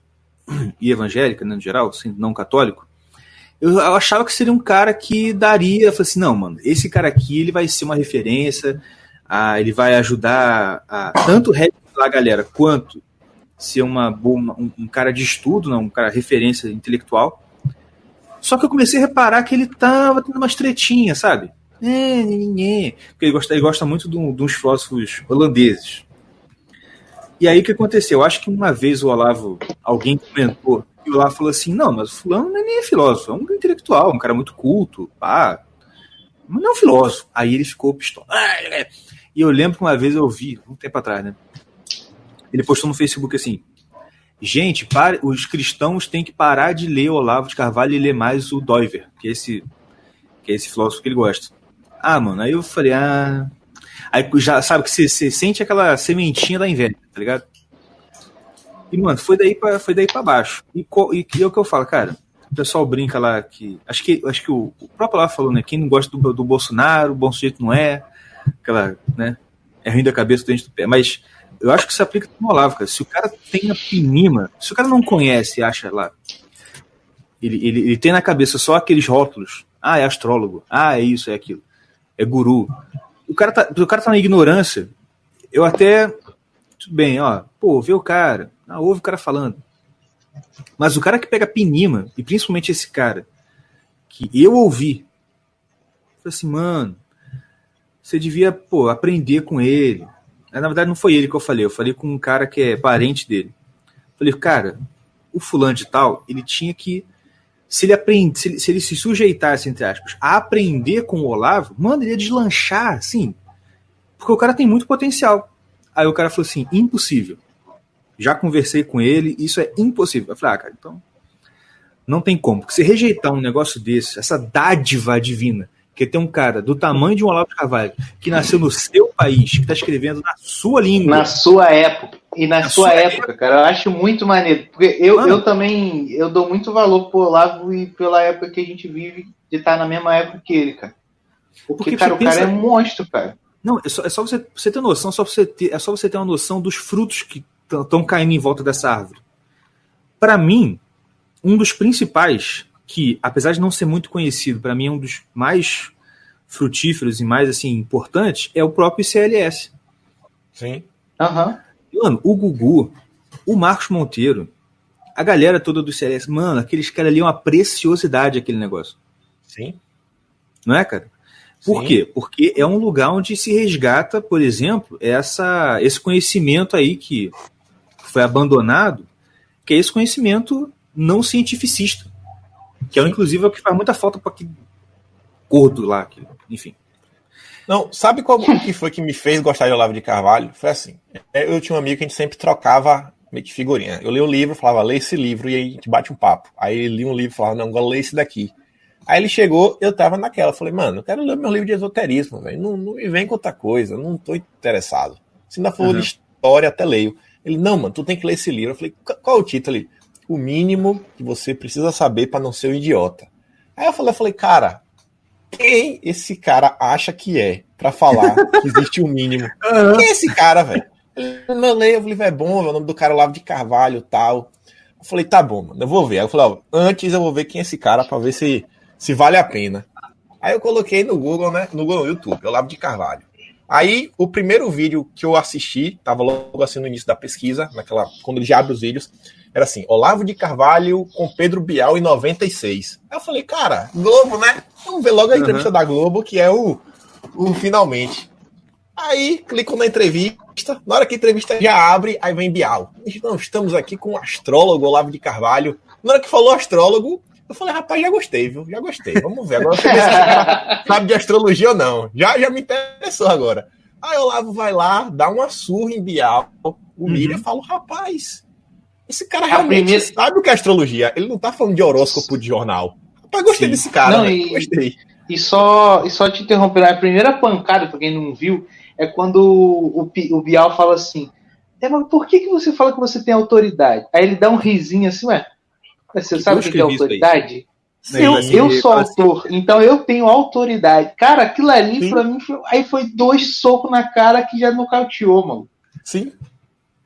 e evangélica, né, no geral, assim, não católico. Eu achava que seria um cara que daria... Eu falei assim, não, mano, esse cara aqui, ele vai ser uma referência, ele vai ajudar a tanto revelar a galera, quanto ser um cara de estudo, não, um cara referência intelectual. Só que eu comecei a reparar que ele tava tendo umas tretinhas, sabe? Porque ele gosta muito de uns filósofos holandeses. E aí o que aconteceu? Eu acho que uma vez o Olavo, alguém comentou, e o Olavo falou assim, não, mas o fulano nem é filósofo, é um intelectual, um cara muito culto, pá, mas não é um filósofo. Aí ele ficou pistola. E eu lembro que uma vez eu vi, um tempo atrás, né? Ele postou no Facebook assim, gente, os cristãos têm que parar de ler o Olavo de Carvalho e ler mais o Doiver, que é esse filósofo que ele gosta. Mano, aí eu falei, Aí já sabe que você sente aquela sementinha da inveja, tá ligado? E, mano, foi daí pra baixo. E é o que eu falo, cara, o pessoal brinca lá que. Acho que o próprio Olavo falou, né? Quem não gosta do Bolsonaro, o bom sujeito não é. Aquela, né? É ruim da cabeça dentro do pé. Mas eu acho que isso aplica no Olavo, cara. Se o cara tem a pinima, se o cara não conhece, acha lá. Ele tem na cabeça só aqueles rótulos. É astrólogo. É isso, é aquilo. É guru. O cara tá na ignorância. Eu até. Tudo bem, vê o cara. Ouve o cara falando. Mas o cara que pega pinima, e principalmente esse cara, que eu ouvi, eu falei assim, mano, você devia, aprender com ele. Na verdade, não foi ele que eu falei com um cara que é parente dele. Eu falei, cara, o fulano de tal, ele tinha que. Se ele se sujeitasse, entre aspas, a aprender com o Olavo, mano, ele ia deslanchar, assim. Porque o cara tem muito potencial. Aí o cara falou assim, impossível. Já conversei com ele, isso é impossível. Eu falei, cara, então não tem como. Porque se rejeitar um negócio desse, essa dádiva divina, que tem um cara do tamanho de um Olavo de Carvalho, que nasceu no seu país, que está escrevendo na sua língua. Na sua época. E na sua época, cara, eu acho muito maneiro. Porque eu também, eu dou muito valor pro Olavo e pela época que a gente vive, de estar na mesma época que ele, cara. Porque cara, o cara é um monstro, cara. Não, é só você ter noção, é só você ter uma noção dos frutos que estão caindo em volta dessa árvore. Para mim, um dos principais, que apesar de não ser muito conhecido, para mim é um dos mais frutíferos e mais assim importantes, é o próprio ICLS. Sim. Aham. Mano, o Gugu, o Marcos Monteiro, a galera toda do ICLS, mano, aqueles caras ali é uma preciosidade aquele negócio. Sim. Não é, cara? Por quê? Porque é um lugar onde se resgata, por exemplo, esse conhecimento aí que foi abandonado, que é esse conhecimento não cientificista, que é inclusive o que faz muita falta para aquele gordo lá, enfim. Não, sabe qual que foi que me fez gostar de Olavo de Carvalho? Foi assim, eu tinha um amigo que a gente sempre trocava meio que figurinha. Eu li um livro, falava, lê esse livro, e aí a gente bate um papo. Aí ele lia um livro e falava, não, agora lê esse daqui. Aí ele chegou, eu tava naquela, falei, mano, eu quero ler meu livro de esoterismo, velho, não me vem com outra coisa, não tô interessado. Se ainda for de história, até leio. Ele, não, mano, tu tem que ler esse livro. Eu falei, qual é o título ali? O mínimo que você precisa saber pra não ser um idiota. Aí eu falei, cara, quem esse cara acha que é pra falar que existe um mínimo? Quem é esse cara, velho? Ele não leio, o livro é bom, é o nome do cara Olavo de Carvalho e tal. Eu falei, tá bom, mano, eu vou ver. Aí eu falei, antes eu vou ver quem é esse cara pra ver se vale a pena. Aí eu coloquei no Google, né? No YouTube, Olavo de Carvalho. Aí o primeiro vídeo que eu assisti, tava logo assim no início da pesquisa, quando ele já abre os vídeos, era assim, Olavo de Carvalho com Pedro Bial em 96. Aí eu falei, cara, Globo, né? Vamos ver logo a entrevista da Globo, que é o finalmente. Aí clico na entrevista, na hora que a entrevista já abre, aí vem Bial. Não, estamos aqui com o astrólogo Olavo de Carvalho. Na hora que falou astrólogo, eu falei, rapaz, já gostei, viu? Já gostei. Vamos ver. Agora eu sei se esse cara sabe de astrologia ou não. Já me interessou agora. Aí o Olavo vai lá, dá uma surra em Bial, humilha e fala, rapaz, esse cara realmente sabe o que é astrologia. Ele não tá falando de horóscopo de jornal. Rapaz, gostei desse cara. Não, gostei. E só te interromper, a primeira pancada, pra quem não viu, é quando o Bial fala assim, mas por que você fala que você tem autoridade? Aí ele dá um risinho assim, você sabe o que é autoridade? Eu sou autor, então eu tenho autoridade. Cara, aquilo ali pra mim foi 2 socos na cara que já nocauteou, mano. Sim.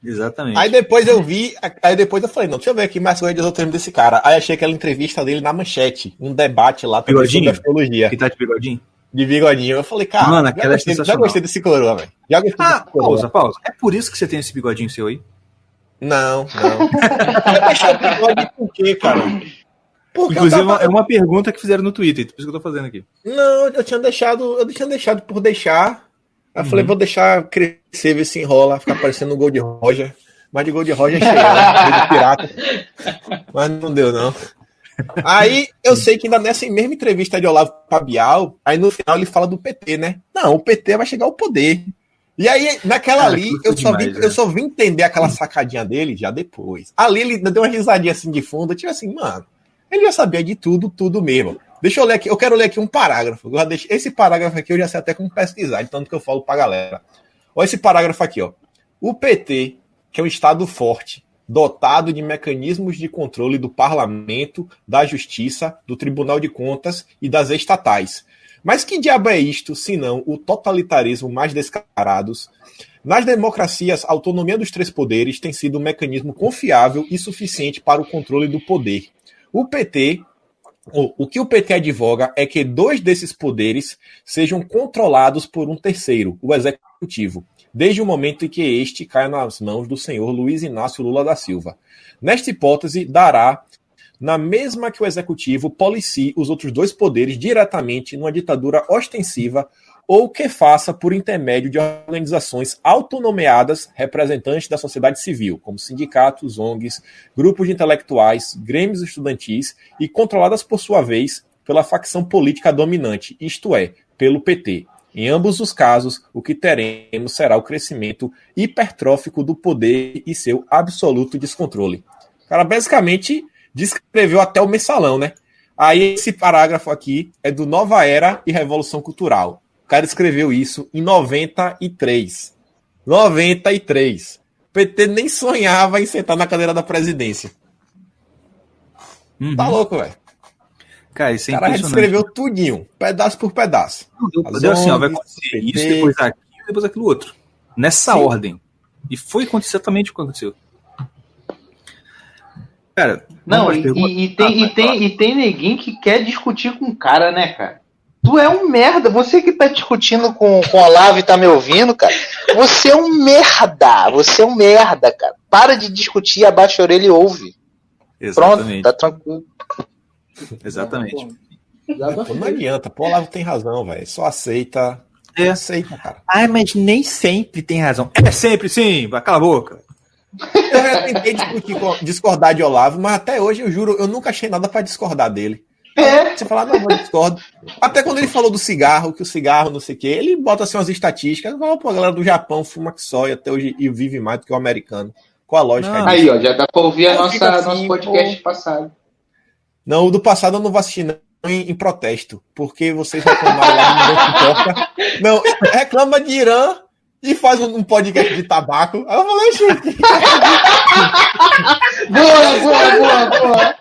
Exatamente. Aí depois eu falei, não, deixa eu ver aqui mais coisa de esoterismo desse cara. Aí achei aquela entrevista dele na Manchete, um debate lá sobre astrologia. Que tá de bigodinho? De bigodinho. Eu falei, cara, mano, já gostei desse coroa, velho. Já gostei desse coroa. Pausa. É por isso que você tem esse bigodinho seu aí? Não. Eu deixei o bigode por quê, cara? Porque inclusive, é uma pergunta que fizeram no Twitter, por isso que eu tô fazendo aqui. Não, eu tinha deixado por deixar. Aí eu falei, vou deixar crescer, ver se enrola, ficar parecendo um Gold Roger. Mas de Gold Roger é cheio, de pirata. Mas não deu, não. Aí eu sei que ainda nessa mesma entrevista de Olavo Pabial, aí no final ele fala do PT, né? Não, o PT vai chegar ao poder. E aí, naquela ali, eu só vim entender aquela sacadinha dele já depois. Ali ele deu uma risadinha assim de fundo, eu tive assim, mano, ele já sabia de tudo mesmo. Deixa eu ler aqui, eu quero ler aqui um parágrafo. Esse parágrafo aqui eu já sei até como pesquisar, de tanto que eu falo pra galera. Olha esse parágrafo aqui, ó. O PT, que é um Estado forte, dotado de mecanismos de controle do parlamento, da justiça, do Tribunal de Contas e das estatais. Mas que diabo é isto, senão o totalitarismo mais descarados? Nas democracias, a autonomia dos três poderes tem sido um mecanismo confiável e suficiente para o controle do poder. O que o PT advoga é que 2 desses poderes sejam controlados por um terceiro, o executivo, desde o momento em que este caia nas mãos do senhor Luiz Inácio Lula da Silva. Nesta hipótese, dará, na mesma que o executivo policie os outros 2 poderes diretamente numa ditadura ostensiva ou que faça por intermédio de organizações autonomeadas representantes da sociedade civil, como sindicatos, ONGs, grupos de intelectuais, grêmios estudantis e controladas, por sua vez, pela facção política dominante, isto é, pelo PT. Em ambos os casos, o que teremos será o crescimento hipertrófico do poder e seu absoluto descontrole. O cara basicamente descreveu até o mensalão, né? Aí esse parágrafo aqui é do Nova Era e Revolução Cultural. O cara escreveu isso em 93. 93. O PT nem sonhava em sentar na cadeira da presidência. Tá louco, velho. Cara, isso é o cara escreveu tudinho, pedaço por pedaço. Deu assim, ó, vai acontecer isso, depois aquilo, depois aquilo outro. Nessa ordem. E foi acontecer exatamente o que aconteceu. Cara, não, e tem neguinho que quer discutir com o cara, né, cara? Tu é um merda. Você que tá discutindo com o Olavo e tá me ouvindo, cara. Você é um merda. Você é um merda, cara. Para de discutir, abaixa a orelha e ouve. Exatamente. Pronto, tá tranquilo. Exatamente. Não adianta, pô, o Olavo tem razão, velho. Só aceita. Aceita, cara. Ai, mas nem sempre tem razão. É sempre sim, cala a boca. Eu já tentei discordar de Olavo, mas até hoje, eu juro, eu nunca achei nada pra discordar dele. Você fala, não, eu discordo. Até quando ele falou do cigarro, que o cigarro, não sei o quê, ele bota assim umas estatísticas, fala, pô, a galera do Japão fuma que só e até hoje e vive mais do que o americano. Qual a lógica disso? Aí, ó, já dá pra ouvir assim, nosso podcast passado. Não, o do passado eu não vou assistir não, em protesto, porque vocês reclamaram lá no Não, reclama de Irã e faz um podcast de tabaco. Aí eu falei, gente. Boa.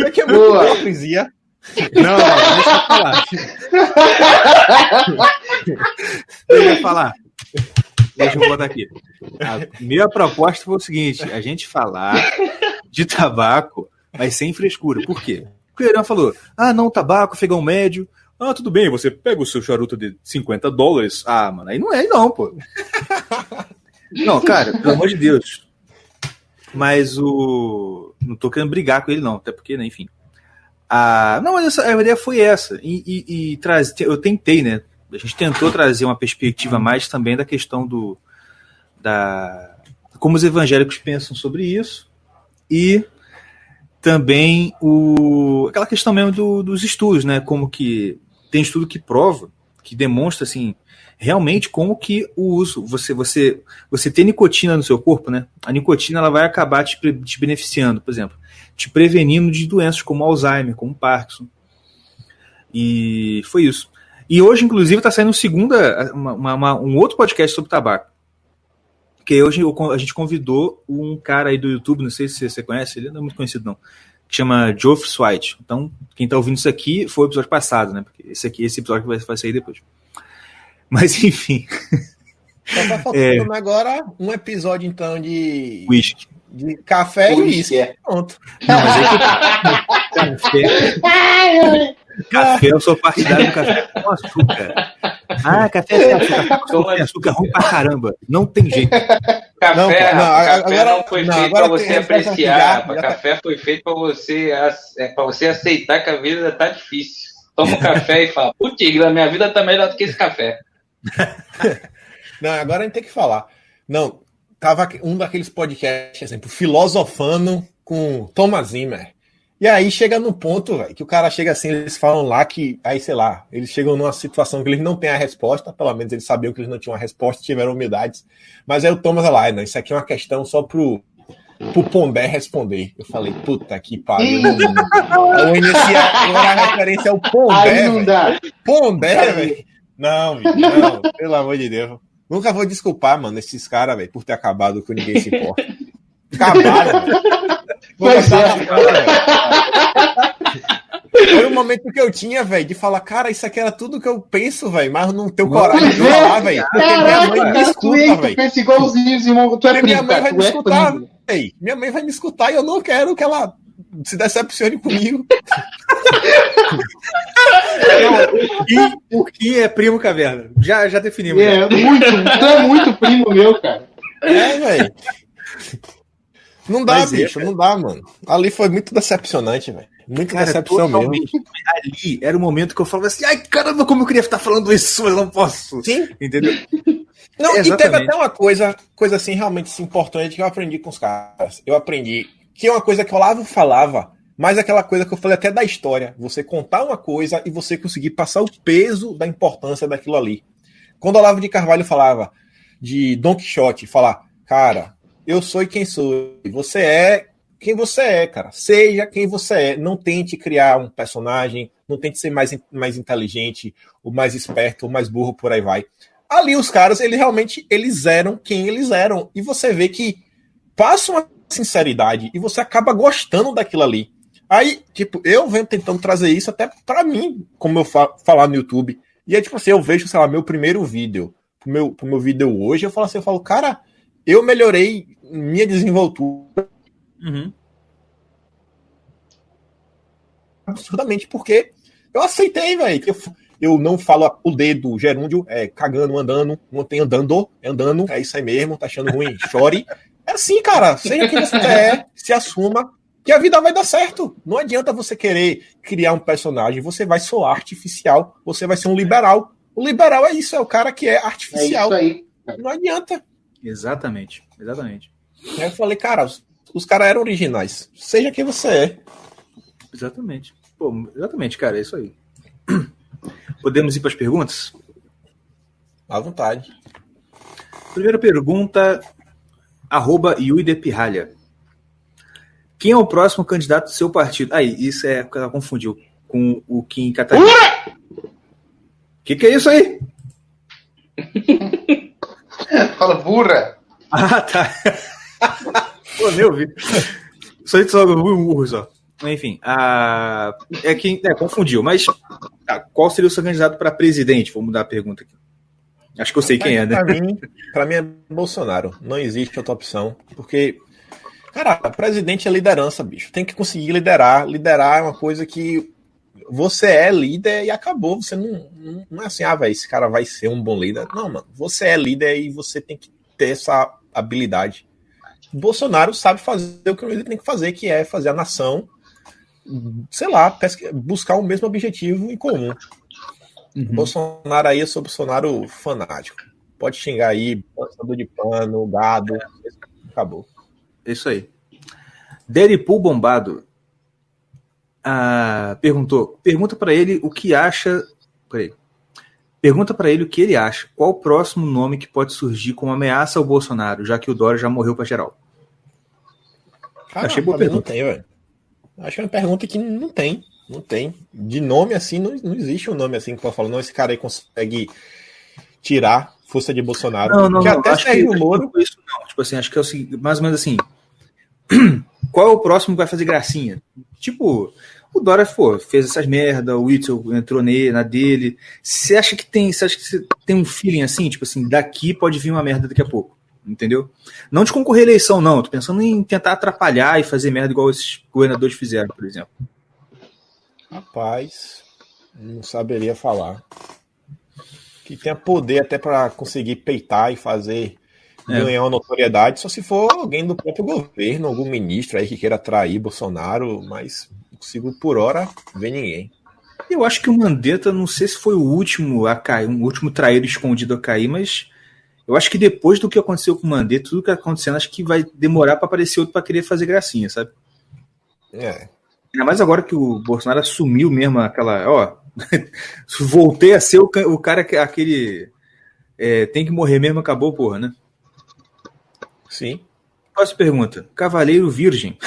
É que é muito hipocrisia. Não, deixa eu falar. Deixa eu botar aqui. A minha proposta foi o seguinte: a gente falar de tabaco, mas sem frescura. Por quê? Porque o Irã falou: não, tabaco, afegão médio. Tudo bem, você pega o seu charuto de $50. Mano, aí não é, não, pô. Não, cara, pelo amor de Deus. Mas não tô querendo brigar com ele, não, até porque, né, enfim. Não, mas a ideia foi essa. Eu tentei, né? A gente tentou trazer uma perspectiva mais também da questão como os evangélicos pensam sobre isso e também aquela questão mesmo dos estudos, né? Como que tem estudo que prova, que demonstra assim, realmente como que o uso, você ter nicotina no seu corpo, né? A nicotina ela vai acabar te beneficiando, por exemplo, te prevenindo de doenças como Alzheimer, como Parkinson. E foi isso. E hoje, inclusive, está saindo um outro podcast sobre tabaco. Que hoje a gente convidou um cara aí do YouTube, não sei se você conhece, ele não é muito conhecido não, que chama Geoff Swite. Então, quem está ouvindo isso aqui foi o episódio passado, né? Porque esse episódio vai sair depois. Mas, enfim. Só tá faltando agora um episódio, então, de... Whisky. De café e uísque. Pronto. Não, mas aí café, eu sou partidário do café com açúcar. Café sem açúcar. Açúcar ruim pra caramba. Não tem jeito. Café, Não, rapaz, café agora- não foi não, feito agora pra você tem resposta aqui, apreciar, já rapaz. tá- Café foi feito pra você aceitar que a vida tá difícil. Toma um café e fala, putz, minha vida tá melhor do que esse café. Não, agora a gente tem que falar. Não, tava um daqueles podcasts, exemplo, filosofando com Thomas Zimmer. E aí chega no ponto, velho, que o cara chega assim, eles falam lá que, aí sei lá, eles chegam numa situação que eles não têm a resposta, pelo menos eles sabiam que eles não tinham a resposta, tiveram humildades. Mas aí o Thomas lá, não, isso aqui é uma questão só pro Pondé responder. Eu falei, puta que pariu. Eu iniciei agora a referência ao Pondé. Aí não véio. dá. Pondé, velho. Não, bicho, não, pelo amor de Deus. Nunca vou desculpar, mano, esses caras, velho, por ter acabado com ninguém se importa. Acabaram, velho. Pois é. Era o momento que eu tinha, velho, de falar, cara, isso aqui era tudo que eu penso, velho, mas não tenho coragem de falar, velho. Porque minha mãe me Caraca, tu escuta, velho. pensa igualzinho os irmãos. Tu é Porque minha primo, mãe cara. vai Tu me é escutar, primo. velho. Minha mãe vai me escutar e eu não quero que ela se decepcione comigo. O Kim é primo caverna. Já definimos. É, já. tu é muito primo meu, cara. É, velho. Não dá, Mas bicho, não dá, mano. Ali foi muito decepcionante, velho. Muito Cara, decepção mesmo. totalmente. Ali era o momento que eu falava assim, ai caramba, como eu queria estar falando isso, mas não posso. Sim. Entendeu? Não, e teve Exatamente. até uma coisa assim realmente importante que eu aprendi com os caras. Eu aprendi que é uma coisa que o Olavo falava, mas aquela coisa que eu falei até da história. Você contar uma coisa e você conseguir passar o peso da importância daquilo ali. Quando o Olavo de Carvalho falava de Don Quixote, falar, cara, eu sou quem sou, você é quem você é, cara. Seja quem você é. Não tente criar um personagem, não tente ser mais inteligente, ou mais esperto, ou mais burro, por aí vai. Ali os caras, eles eram quem eles eram. E você vê que passa uma sinceridade e você acaba gostando daquilo ali. Aí, tipo, eu venho tentando trazer isso até pra mim, como eu falar no YouTube. E aí, tipo assim, eu vejo, sei lá, meu primeiro vídeo, pro meu vídeo hoje, eu falo, cara, eu melhorei minha desenvoltura absurdamente, porque eu aceitei, velho, que eu não falo o dedo, gerúndio, cagando, andando, ontem andando, é isso aí mesmo, tá achando ruim, chore. É assim, cara, seja quem você é, se assuma, que a vida vai dar certo. Não adianta você querer criar um personagem, você vai soar artificial, você vai ser um liberal. O liberal é isso, é o cara que é artificial. É isso aí. Não adianta. Exatamente. Aí eu falei, cara, os caras eram originais. Seja quem você é. Exatamente. Pô, exatamente, cara, é isso aí. Podemos ir para as perguntas? À vontade. Primeira pergunta, @yuidepirralha. Quem é o próximo candidato do seu partido? Aí, isso ela confundiu com o Kim Catarina. Que é isso aí? Fala, burra. Ah, tá. Pô, nem ouvi. Só um urro só. Enfim, confundiu. Mas qual seria o seu candidato para presidente? Vou mudar a pergunta aqui. Acho que eu sei quem é, né? Pra mim é Bolsonaro. Não existe outra opção. Porque, cara, presidente é liderança, bicho. Tem que conseguir liderar. Liderar é uma coisa que você é líder e acabou. Você não é assim, velho, esse cara vai ser um bom líder. Não, mano. Você é líder e você tem que ter essa habilidade. Bolsonaro sabe fazer o que ele tem que fazer, que é fazer a nação, sei lá, buscar o mesmo objetivo em comum. Bolsonaro aí, eu sou Bolsonaro fanático. Pode xingar aí, passador de pano, gado, acabou. Isso aí. Deripool Bombado pergunta para ele o que acha. Peraí. Pergunta para ele o que ele acha. Qual o próximo nome que pode surgir como ameaça ao Bolsonaro, já que o Dória já morreu para geral? Cara, achei boa pergunta. Não tem, velho. Acho que é uma pergunta que não tem. Não tem. De nome assim, não existe um nome assim que pode falar, não, esse cara aí consegue tirar força de Bolsonaro. Não, até acho Sérgio Moro. Não, isso não. Tipo assim, acho que é o seguinte, mais ou menos assim. Qual é o próximo que vai fazer gracinha? Tipo, o Dória, fez essas merda, o Witzel entrou na dele. Você acha que você tem um feeling assim, tipo assim, daqui pode vir uma merda daqui a pouco? Entendeu? Não de concorrer à eleição, não. Eu tô pensando em tentar atrapalhar e fazer merda igual esses governadores fizeram, por exemplo. Rapaz, não saberia falar. Que tenha poder até para conseguir peitar e fazer ganhar uma notoriedade só se for alguém do próprio governo, algum ministro aí que queira atrair Bolsonaro, mas não consigo por hora ver ninguém. Eu acho que o Mandetta, não sei se foi o último a cair, o último traíra escondido a cair, mas eu acho que depois do que aconteceu com o Mandetta, tudo que tá acontecendo, acho que vai demorar para aparecer outro para querer fazer gracinha, sabe? Ainda mais agora que o Bolsonaro assumiu mesmo aquela, voltei a ser o cara que aquele tem que morrer mesmo, acabou, porra, né? Sim. Próxima pergunta. Cavaleiro Virgem.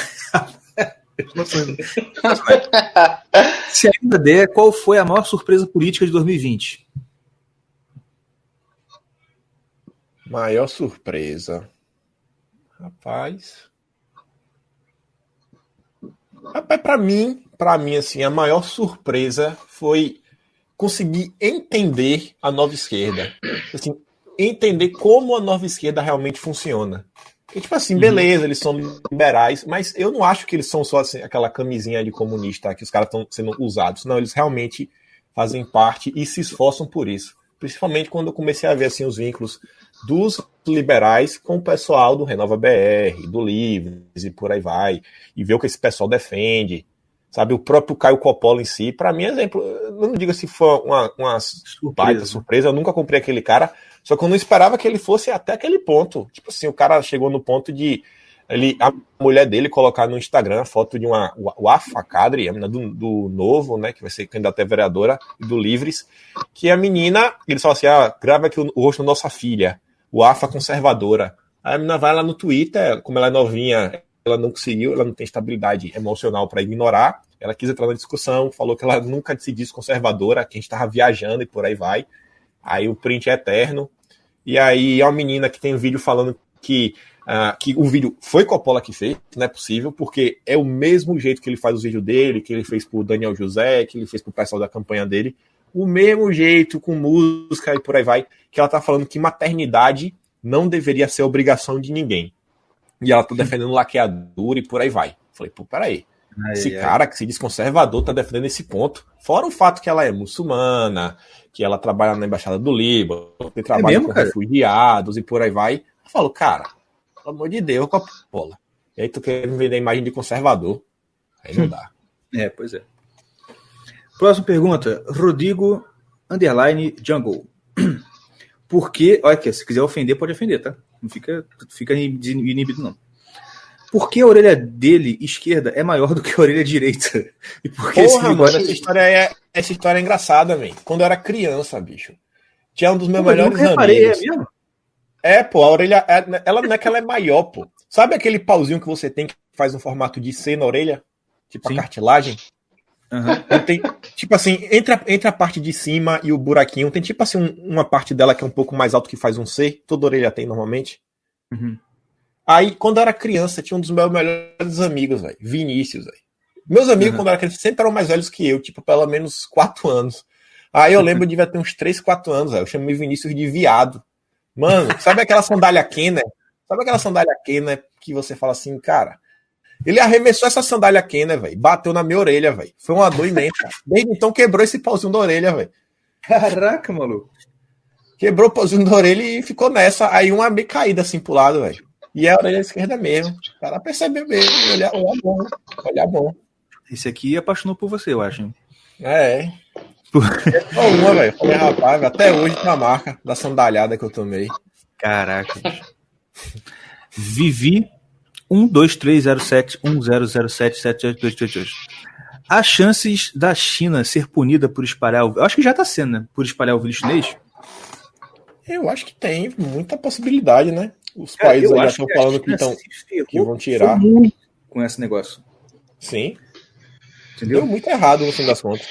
Se ainda der, qual foi a maior surpresa política de 2020? Maior surpresa. Rapaz, pra mim, assim, a maior surpresa foi conseguir entender a nova esquerda. Assim, entender como a nova esquerda realmente funciona. Porque, tipo assim, beleza, eles são liberais, mas eu não acho que eles são só assim, aquela camisinha de comunista que os caras estão sendo usados. Não, eles realmente fazem parte e se esforçam por isso. Principalmente quando eu comecei a ver assim, os vínculos dos liberais com o pessoal do Renova BR, do Livres e por aí vai, e ver o que esse pessoal defende. Sabe, o próprio Caio Coppola em si, para mim, exemplo, eu não digo se foi uma baita surpresa, eu nunca comprei aquele cara, só que eu não esperava que ele fosse até aquele ponto. Tipo assim, o cara chegou no ponto de a mulher dele colocar no Instagram a foto de uma Wafa Kadri, a menina do Novo, né, que vai ser candidata a vereadora, do Livres, que a menina, ele fala assim, grava aqui o rosto da nossa filha, Wafa conservadora. Aí a menina vai lá no Twitter, como ela é novinha, ela não conseguiu, ela não tem estabilidade emocional para ignorar, ela quis entrar na discussão, falou que ela nunca se diz conservadora, que a gente estava viajando e por aí vai. Aí o print é eterno. E aí é uma menina que tem um vídeo falando que o vídeo foi Coppola que fez, não é possível, porque é o mesmo jeito que ele faz os vídeos dele, que ele fez pro Daniel José, que ele fez pro pessoal da campanha dele, o mesmo jeito, com música e por aí vai, que ela tá falando que maternidade não deveria ser obrigação de ninguém. E ela tá defendendo laqueadura e por aí vai. Falei, pô, peraí. Esse cara que se diz conservador tá defendendo esse ponto. Fora o fato que ela é muçulmana, que ela trabalha na Embaixada do Líbano, que trabalha com refugiados e por aí vai. Eu falo, cara, pelo amor de Deus, Coppola. E aí tu quer me vender a imagem de conservador. Aí não dá. Pois é. Próxima pergunta. Rodrigo _Jungle. Por que... Olha aqui, se quiser ofender, pode ofender, tá? Não fica inibido, não. Por que a orelha dele, esquerda, é maior do que a orelha direita? E por que mano, essa história é engraçada, velho. Quando eu era criança, bicho, tinha um dos meus melhores amigos. Mesmo? Pô, a orelha, ela não é que ela é maior, pô. Sabe aquele pauzinho que você tem que faz um formato de C na orelha? Tipo a cartilagem? Uhum. Tem, tipo assim, entre a parte de cima e o buraquinho, tem tipo assim uma parte dela que é um pouco mais alto que faz um C. Toda orelha tem normalmente. Uhum. Aí, quando eu era criança, tinha um dos meus melhores amigos, velho. Vinícius, velho. Meus amigos, quando eu era criança, sempre eram mais velhos que eu, tipo, pelo menos 4 anos. Aí eu lembro de devia ter uns 3, 4 anos, velho. Eu chamei Vinícius de viado. Mano, sabe aquela sandália Kenner? Sabe aquela sandália Kenner que você fala assim, cara? Ele arremessou essa sandália Kenner, velho. Bateu na minha orelha, velho. Foi uma dor imensa. Desde então quebrou esse pauzinho da orelha, velho. Caraca, maluco. Quebrou o pauzinho da orelha e ficou nessa. Aí uma meio caída assim pro lado, velho. E é a orelha esquerda mesmo. O cara percebeu mesmo. Olhar bom. Esse aqui apaixonou por você, eu acho. É só uma, velho. Falei, rapaz, até hoje tem a marca da sandalhada que eu tomei. Caraca. Vivi 1230710077822. As chances da China ser punida por espalhar eu acho que já tá sendo, né? Por espalhar o vírus chinês? Eu acho que tem muita possibilidade, né? Os países já estão falando que vão tirar. Muito com esse negócio. Sim. Entendeu? Deu muito errado no fim das contas.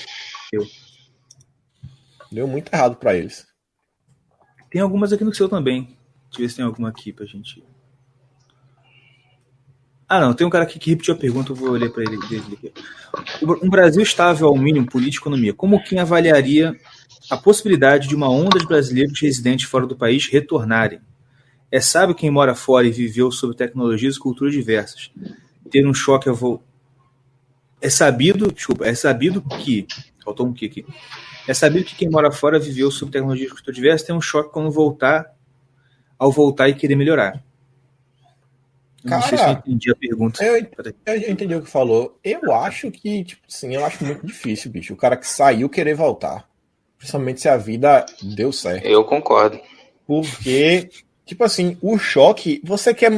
Deu muito errado pra eles. Tem algumas aqui no seu também. Deixa eu ver se tem alguma aqui pra gente. Não, tem um cara aqui que repetiu a pergunta, eu vou ler pra ele. Um Brasil estável ao mínimo, política e economia. Como quem avaliaria a possibilidade de uma onda de brasileiros residentes fora do país retornarem? É sábio quem mora fora e viveu sob tecnologias e culturas diversas ter um choque É sabido que... Faltou um que aqui. É sabido que quem mora fora viveu sob tecnologias e culturas diversas tem um choque quando voltar ao voltar e querer melhorar. Eu não sei se eu Cara, entendi a pergunta. eu entendi o que falou. Eu acho que, tipo, sim, eu acho muito difícil, bicho. O cara que saiu querer voltar. Principalmente se a vida deu certo. Eu concordo. Porque, tipo assim, o choque, você quer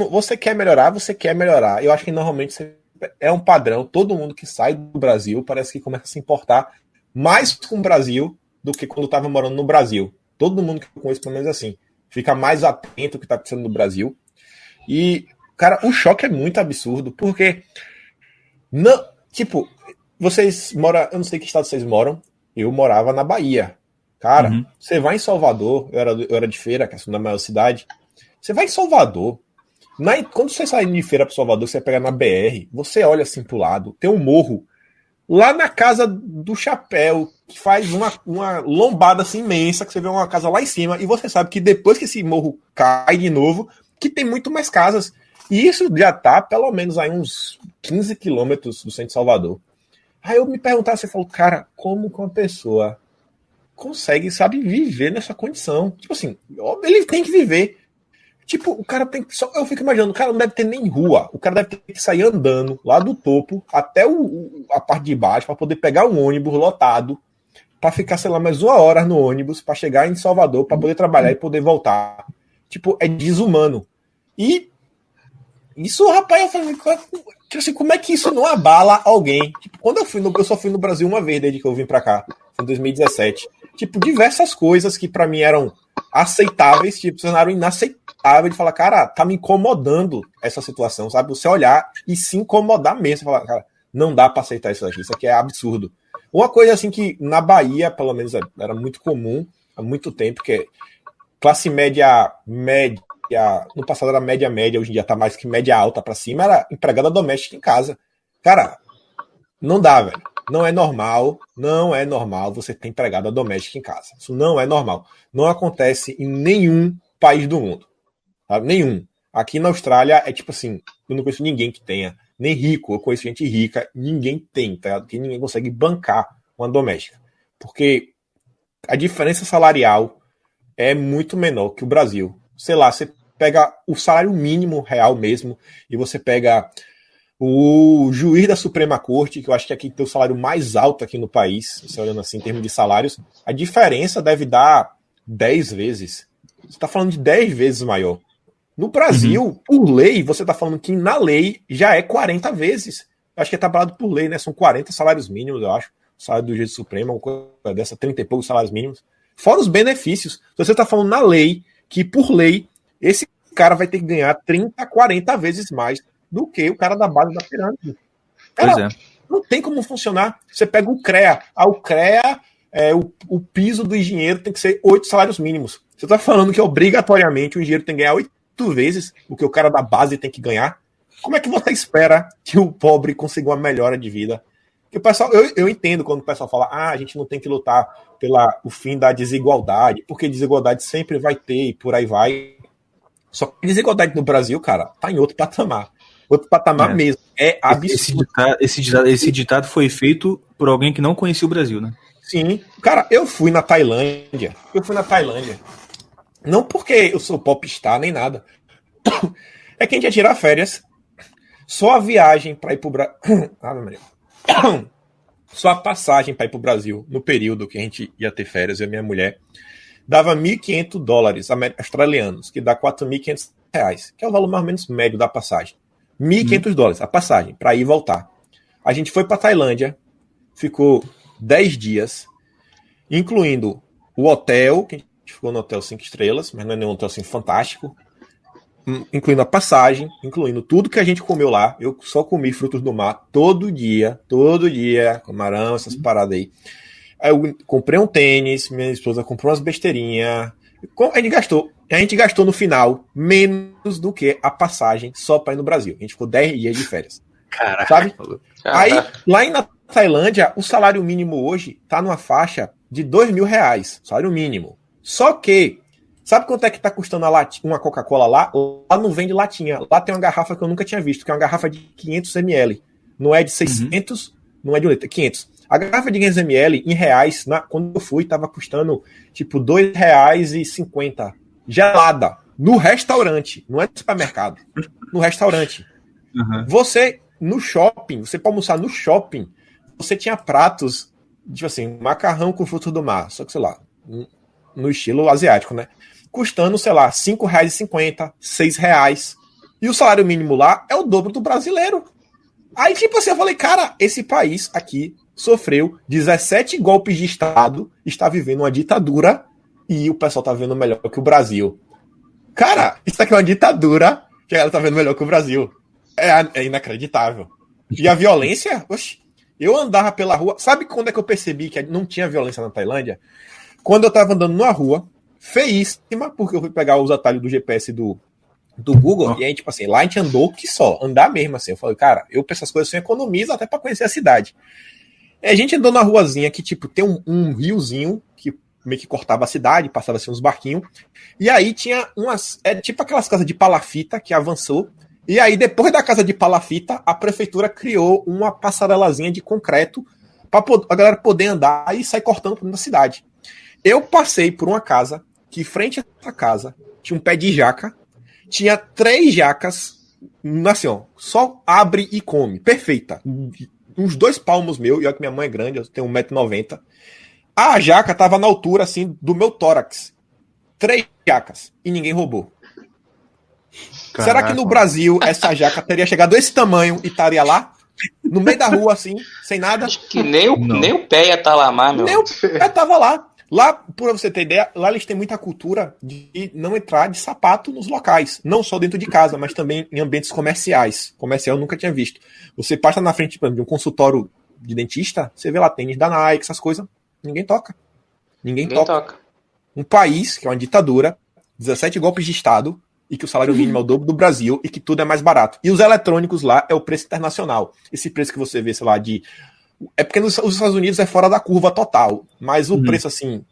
melhorar, você quer melhorar. Eu acho que normalmente é um padrão. Todo mundo que sai do Brasil parece que começa a se importar mais com o Brasil do que quando estava morando no Brasil. Todo mundo que eu conheço, pelo menos assim, fica mais atento ao que está acontecendo no Brasil. E, cara, o choque é muito absurdo, porque não, tipo, vocês moram, eu não sei que estado vocês moram, eu morava na Bahia. Cara, você vai em Salvador, eu era de Feira, que é a segunda maior cidade. Você vai em Salvador, quando você sai de Feira para Salvador, você pega na BR, você olha assim pro lado, tem um morro lá na casa do Chapéu, que faz uma lombada assim imensa, que você vê uma casa lá em cima, e você sabe que depois que esse morro cai de novo, que tem muito mais casas. E isso já tá pelo menos aí uns 15 quilômetros do centro de Salvador. Aí eu me perguntava, você falou, cara, como que uma pessoa consegue, sabe, viver nessa condição? Tipo assim, ele tem que viver. Tipo, o cara tem que. Eu fico imaginando, o cara não deve ter nem rua. O cara deve ter que sair andando lá do topo até a parte de baixo para poder pegar um ônibus lotado, para ficar, sei lá, mais 1 hora no ônibus, para chegar em Salvador, para poder trabalhar e poder voltar. Tipo, é desumano. E isso, rapaz, eu falei, assim, como é que isso não abala alguém? Tipo, quando eu só fui no Brasil uma vez desde que eu vim para cá, em 2017. Tipo, diversas coisas que para mim eram aceitáveis, tipo, se tornaram inaceitáveis de falar, cara, tá me incomodando essa situação, sabe? Você olhar e se incomodar mesmo, falar, cara, não dá pra aceitar isso aqui é absurdo. Uma coisa assim que na Bahia, pelo menos, era muito comum há muito tempo, que é classe média, no passado era média, hoje em dia tá mais que média alta pra cima, era empregada doméstica em casa. Cara, não dá, velho. Não é normal você ter empregada doméstica em casa. Isso não é normal. Não acontece em nenhum país do mundo. Sabe? Nenhum. Aqui na Austrália é tipo assim, eu não conheço ninguém que tenha, nem rico, eu conheço gente rica, ninguém tem, tá? Porque ninguém consegue bancar uma doméstica. Porque a diferença salarial é muito menor que o Brasil. Sei lá, você pega o salário mínimo real mesmo, e você pega o juiz da Suprema Corte, que eu acho que aqui tem o salário mais alto aqui no país, você olhando assim em termos de salários, a diferença deve dar 10 vezes. Você está falando de 10 vezes maior. No Brasil, por lei, você está falando que na lei já é 40 vezes. Eu acho que é tabelado por lei, né? São 40 salários mínimos, eu acho. O salário do juiz Supremo, uma coisa dessa, 30 e poucos salários mínimos. Fora os benefícios. Você está falando na lei, que por lei, esse cara vai ter que ganhar 30, 40 vezes mais do que o cara da base da pirâmide. Cara, não tem como funcionar. Você pega o CREA. O CREA, o piso do engenheiro tem que ser 8 salários mínimos. Você está falando que obrigatoriamente o engenheiro tem que ganhar 8 vezes o que o cara da base tem que ganhar? Como é que você espera que o pobre consiga uma melhora de vida? Porque o pessoal, eu entendo quando o pessoal fala, a gente não tem que lutar pelo fim da desigualdade, porque desigualdade sempre vai ter e por aí vai. Só que a desigualdade no Brasil, cara, tá em outro patamar. Outro patamar mesmo. É absurdo. Esse ditado foi feito por alguém que não conhecia o Brasil, né? Sim. Cara, eu fui na Tailândia. Não porque eu sou popstar nem nada. É que a gente ia tirar férias. Só a viagem para ir pro Brasil. Só a passagem para ir pro Brasil no período que a gente ia ter férias, eu e minha mulher, dava $1.500 australianos, que dá R$4.500, que é o valor mais ou menos médio da passagem. $1.500 a passagem, para ir e voltar. A gente foi para Tailândia, ficou 10 dias, incluindo o hotel, que a gente ficou no hotel 5 estrelas, mas não é nenhum hotel assim fantástico, incluindo a passagem, incluindo tudo que a gente comeu lá. Eu só comi frutos do mar todo dia, camarão, essas paradas aí. Aí eu comprei um tênis, minha esposa comprou umas besteirinhas. A gente gastou no final menos do que a passagem só para ir no Brasil. A gente ficou 10 dias de férias. Caraca. Sabe? Aí, lá na Tailândia, o salário mínimo hoje tá numa faixa de R$2.000, salário mínimo. Só que, sabe quanto é que tá custando uma Coca-Cola lá? Lá não vende latinha. Lá tem uma garrafa que eu nunca tinha visto, que é uma garrafa de 500 ml. Não é de 600, não é de 1 litro, é 500. A garrafa de 500 ml, em reais, quando eu fui, tava custando tipo R$2,50. Gelada. no restaurante, não é no supermercado, no restaurante. Uhum. Você, no shopping, você pode almoçar no shopping, você tinha pratos, tipo assim, macarrão com frutos do mar, só que, sei lá, no estilo asiático, né? Custando, sei lá, R$5,50, R$6. E o salário mínimo lá é o dobro do brasileiro. Aí, tipo assim, eu falei, cara, esse país aqui sofreu 17 golpes de Estado, está vivendo uma ditadura e o pessoal tá vendo melhor que o Brasil. Cara, isso aqui é uma ditadura que ela tá vendo melhor que o Brasil. É inacreditável. E a violência, oxe, eu andava pela rua. Sabe quando é que eu percebi que não tinha violência na Tailândia? Quando eu tava andando numa rua, feíssima, porque eu fui pegar os atalhos do GPS do Google, e aí, tipo assim, lá a gente andou que só, andar mesmo assim. Eu falei, cara, eu pra essas coisas assim, economizo até pra conhecer a cidade. E a gente andou na ruazinha que, tipo, tem um riozinho que meio que cortava a cidade, passava assim uns barquinhos, e aí tinha umas, tipo aquelas casas de palafita que avançou, e aí depois da casa de palafita, a prefeitura criou uma passarelazinha de concreto pra a galera poder andar e sair cortando por dentro da cidade. Eu passei por uma casa, que frente a essa casa, tinha um pé de jaca, tinha 3 jacas, assim, ó, só abre e come, perfeita. Uns 2 palmos meu, e olha que minha mãe é grande, eu tenho 1,90 m. A jaca tava na altura, assim, do meu tórax. 3 jacas, e ninguém roubou. Caraca. Será que no Brasil essa jaca teria chegado a esse tamanho e estaria lá? No meio da rua, assim, sem nada? Acho que nem o pé ia estar lá mais, meu. Nem o pé tava lá. Lá, pra você ter ideia, lá eles têm muita cultura de não entrar de sapato nos locais. Não só dentro de casa, mas também em ambientes comerciais. Comercial eu nunca tinha visto. Você passa na frente de um consultório de dentista, você vê lá tênis da Nike, essas coisas. Ninguém toca. Ninguém toca. Um país que é uma ditadura, 17 golpes de Estado, e que o salário mínimo é o dobro do Brasil, e que tudo é mais barato. E os eletrônicos lá é o preço internacional. Esse preço que você vê, sei lá, de... É porque nos Estados Unidos é fora da curva total, mas o preço, assim,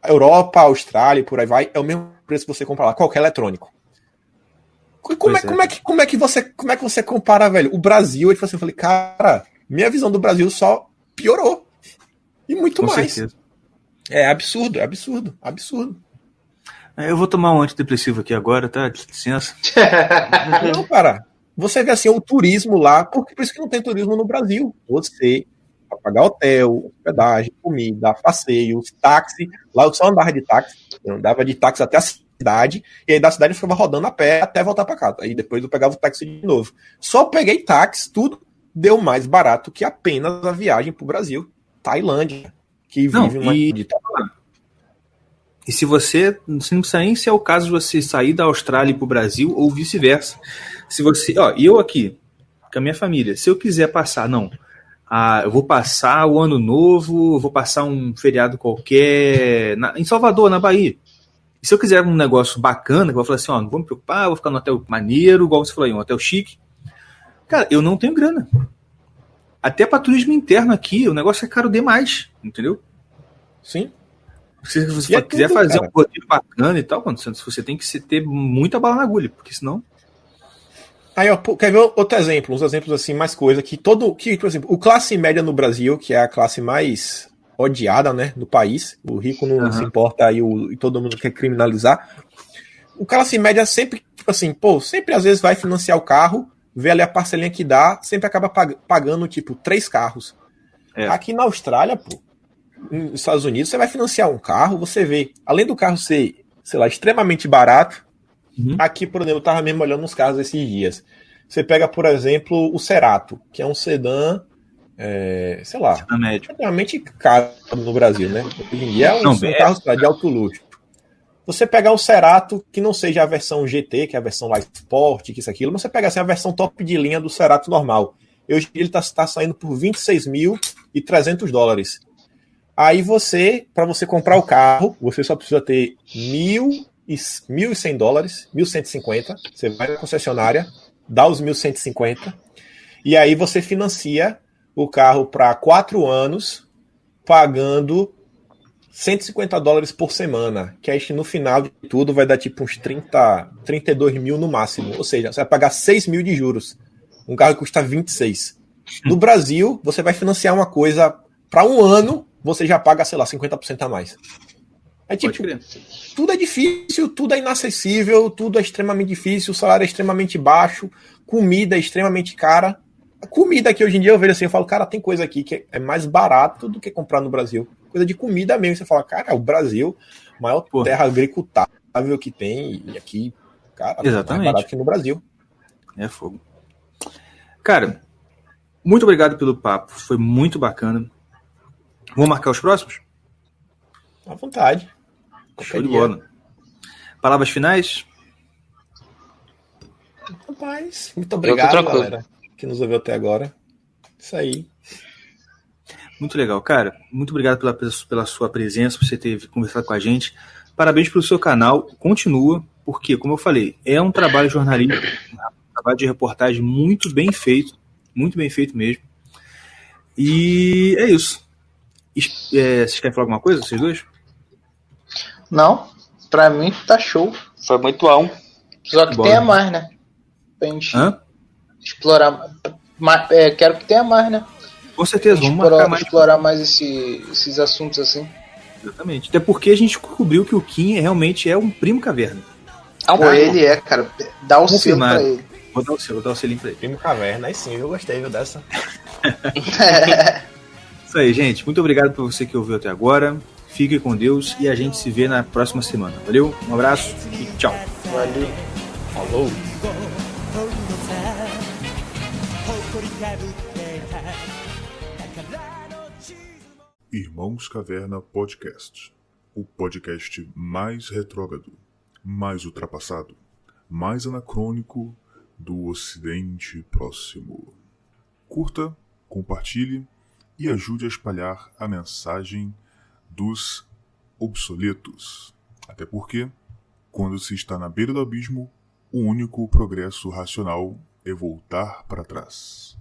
Europa, Austrália, por aí vai, é o mesmo preço que você compra lá, qualquer eletrônico. Como é que você compara, velho? O Brasil, eu falei, cara, minha visão do Brasil só piorou. E muito com mais. Certeza. É absurdo. Eu vou tomar um antidepressivo aqui agora, tá? De licença. Não, cara. Você vê assim, o turismo lá, por isso que não tem turismo no Brasil. Você vai pagar hotel, hospedagem, comida, passeios, táxi. Lá eu só andava de táxi. Eu andava de táxi até a cidade, e aí da cidade eu ficava rodando a pé até voltar para casa. Aí depois eu pegava o táxi de novo. Só peguei táxi, tudo deu mais barato que apenas a viagem pro Brasil. Tailândia, que vive uma ditadura. E se você não precisa nem ser o caso de você sair da Austrália para o Brasil ou vice-versa. Se você, eu aqui, com a minha família, se eu quiser passar, eu vou passar o ano novo, eu vou passar um feriado qualquer em Salvador, na Bahia. E se eu quiser um negócio bacana, que eu vou falar assim, não vou me preocupar, vou ficar no hotel maneiro, igual você falou aí, um hotel chique. Cara, eu não tenho grana. Até para turismo interno aqui, o negócio é caro demais, entendeu? Sim. Se você quiser fazer um roteiro bacana e tal, você tem que ter muita bala na agulha, porque senão... Aí, quer ver outro exemplo? Uns exemplos assim, mais coisa, por exemplo, o classe média no Brasil, que é a classe mais odiada, né, do país, o rico não se importa e todo mundo quer criminalizar. O classe média sempre, sempre às vezes vai financiar o carro, vê ali a parcelinha que dá, sempre acaba pagando, 3 carros. Aqui na Austrália, nos Estados Unidos, você vai financiar um carro, você vê, além do carro ser, sei lá, extremamente barato, aqui, por exemplo, eu tava mesmo olhando uns carros esses dias. Você pega, por exemplo, o Cerato, que é um sedã, sei lá, extremamente caro no Brasil, né? Hoje em dia é um carro de alto luxo. Você pegar o Cerato, que não seja a versão GT, que é a versão Light Sport, que isso, aquilo, mas você pega assim, a versão top de linha do Cerato normal. Hoje ele tá saindo por $26.300. Aí para você comprar o carro, você só precisa ter $1.100, $1.150. Você vai na concessionária, dá os $1.150, e aí você financia o carro para 4 anos, pagando $150 por semana, que aí no final de tudo vai dar uns 32 mil no máximo. Ou seja, você vai pagar 6 mil de juros. Um carro que custa 26. No Brasil, você vai financiar uma coisa para um ano, você já paga, sei lá, 50% a mais. É tipo, tudo é difícil, tudo é inacessível, tudo é extremamente difícil, o salário é extremamente baixo, comida é extremamente cara. A comida que hoje em dia eu vejo assim, eu falo, cara, tem coisa aqui que é mais barato do que comprar no Brasil. Coisa de comida mesmo. Você fala, cara, o Brasil, maior terra agricultável que tem, e aqui, cara, exatamente, mais barato que no Brasil. É fogo. Cara, muito obrigado pelo papo, foi muito bacana. Vamos marcar os próximos? À vontade. Show de bola. Palavras finais? Rapaz, muito obrigado, galera, que nos ouviu até agora. Isso aí. Muito legal, cara. Muito obrigado pela sua presença, por você ter conversado com a gente. Parabéns pelo seu canal. Continua, porque, como eu falei, é um trabalho jornalístico, um trabalho de reportagem muito bem feito mesmo. E é isso. Vocês querem falar alguma coisa, vocês dois? Não, pra mim tá show. Foi muito bom. Só que tenha mais, né? Pra gente explorar. Quero que tenha mais, né? Com certeza, vamos marcar mais. Explorar mais esses assuntos assim. Exatamente. Até porque a gente descobriu que o Kim realmente é um primo caverna. Ele é, cara. Dá o selo pra ele. Vou dar o selinho pra ele. Primo caverna, aí sim, eu gostei, viu, dessa. Isso aí, gente. Muito obrigado por você que ouviu até agora. Fique com Deus e a gente se vê na próxima semana. Valeu, um abraço e tchau. Valeu. Falou. Irmãos Caverna Podcast, o podcast mais retrógrado, mais ultrapassado, mais anacrônico do Ocidente Próximo. Curta, compartilhe e ajude a espalhar a mensagem dos obsoletos. Até porque, quando se está na beira do abismo, o único progresso racional é voltar para trás.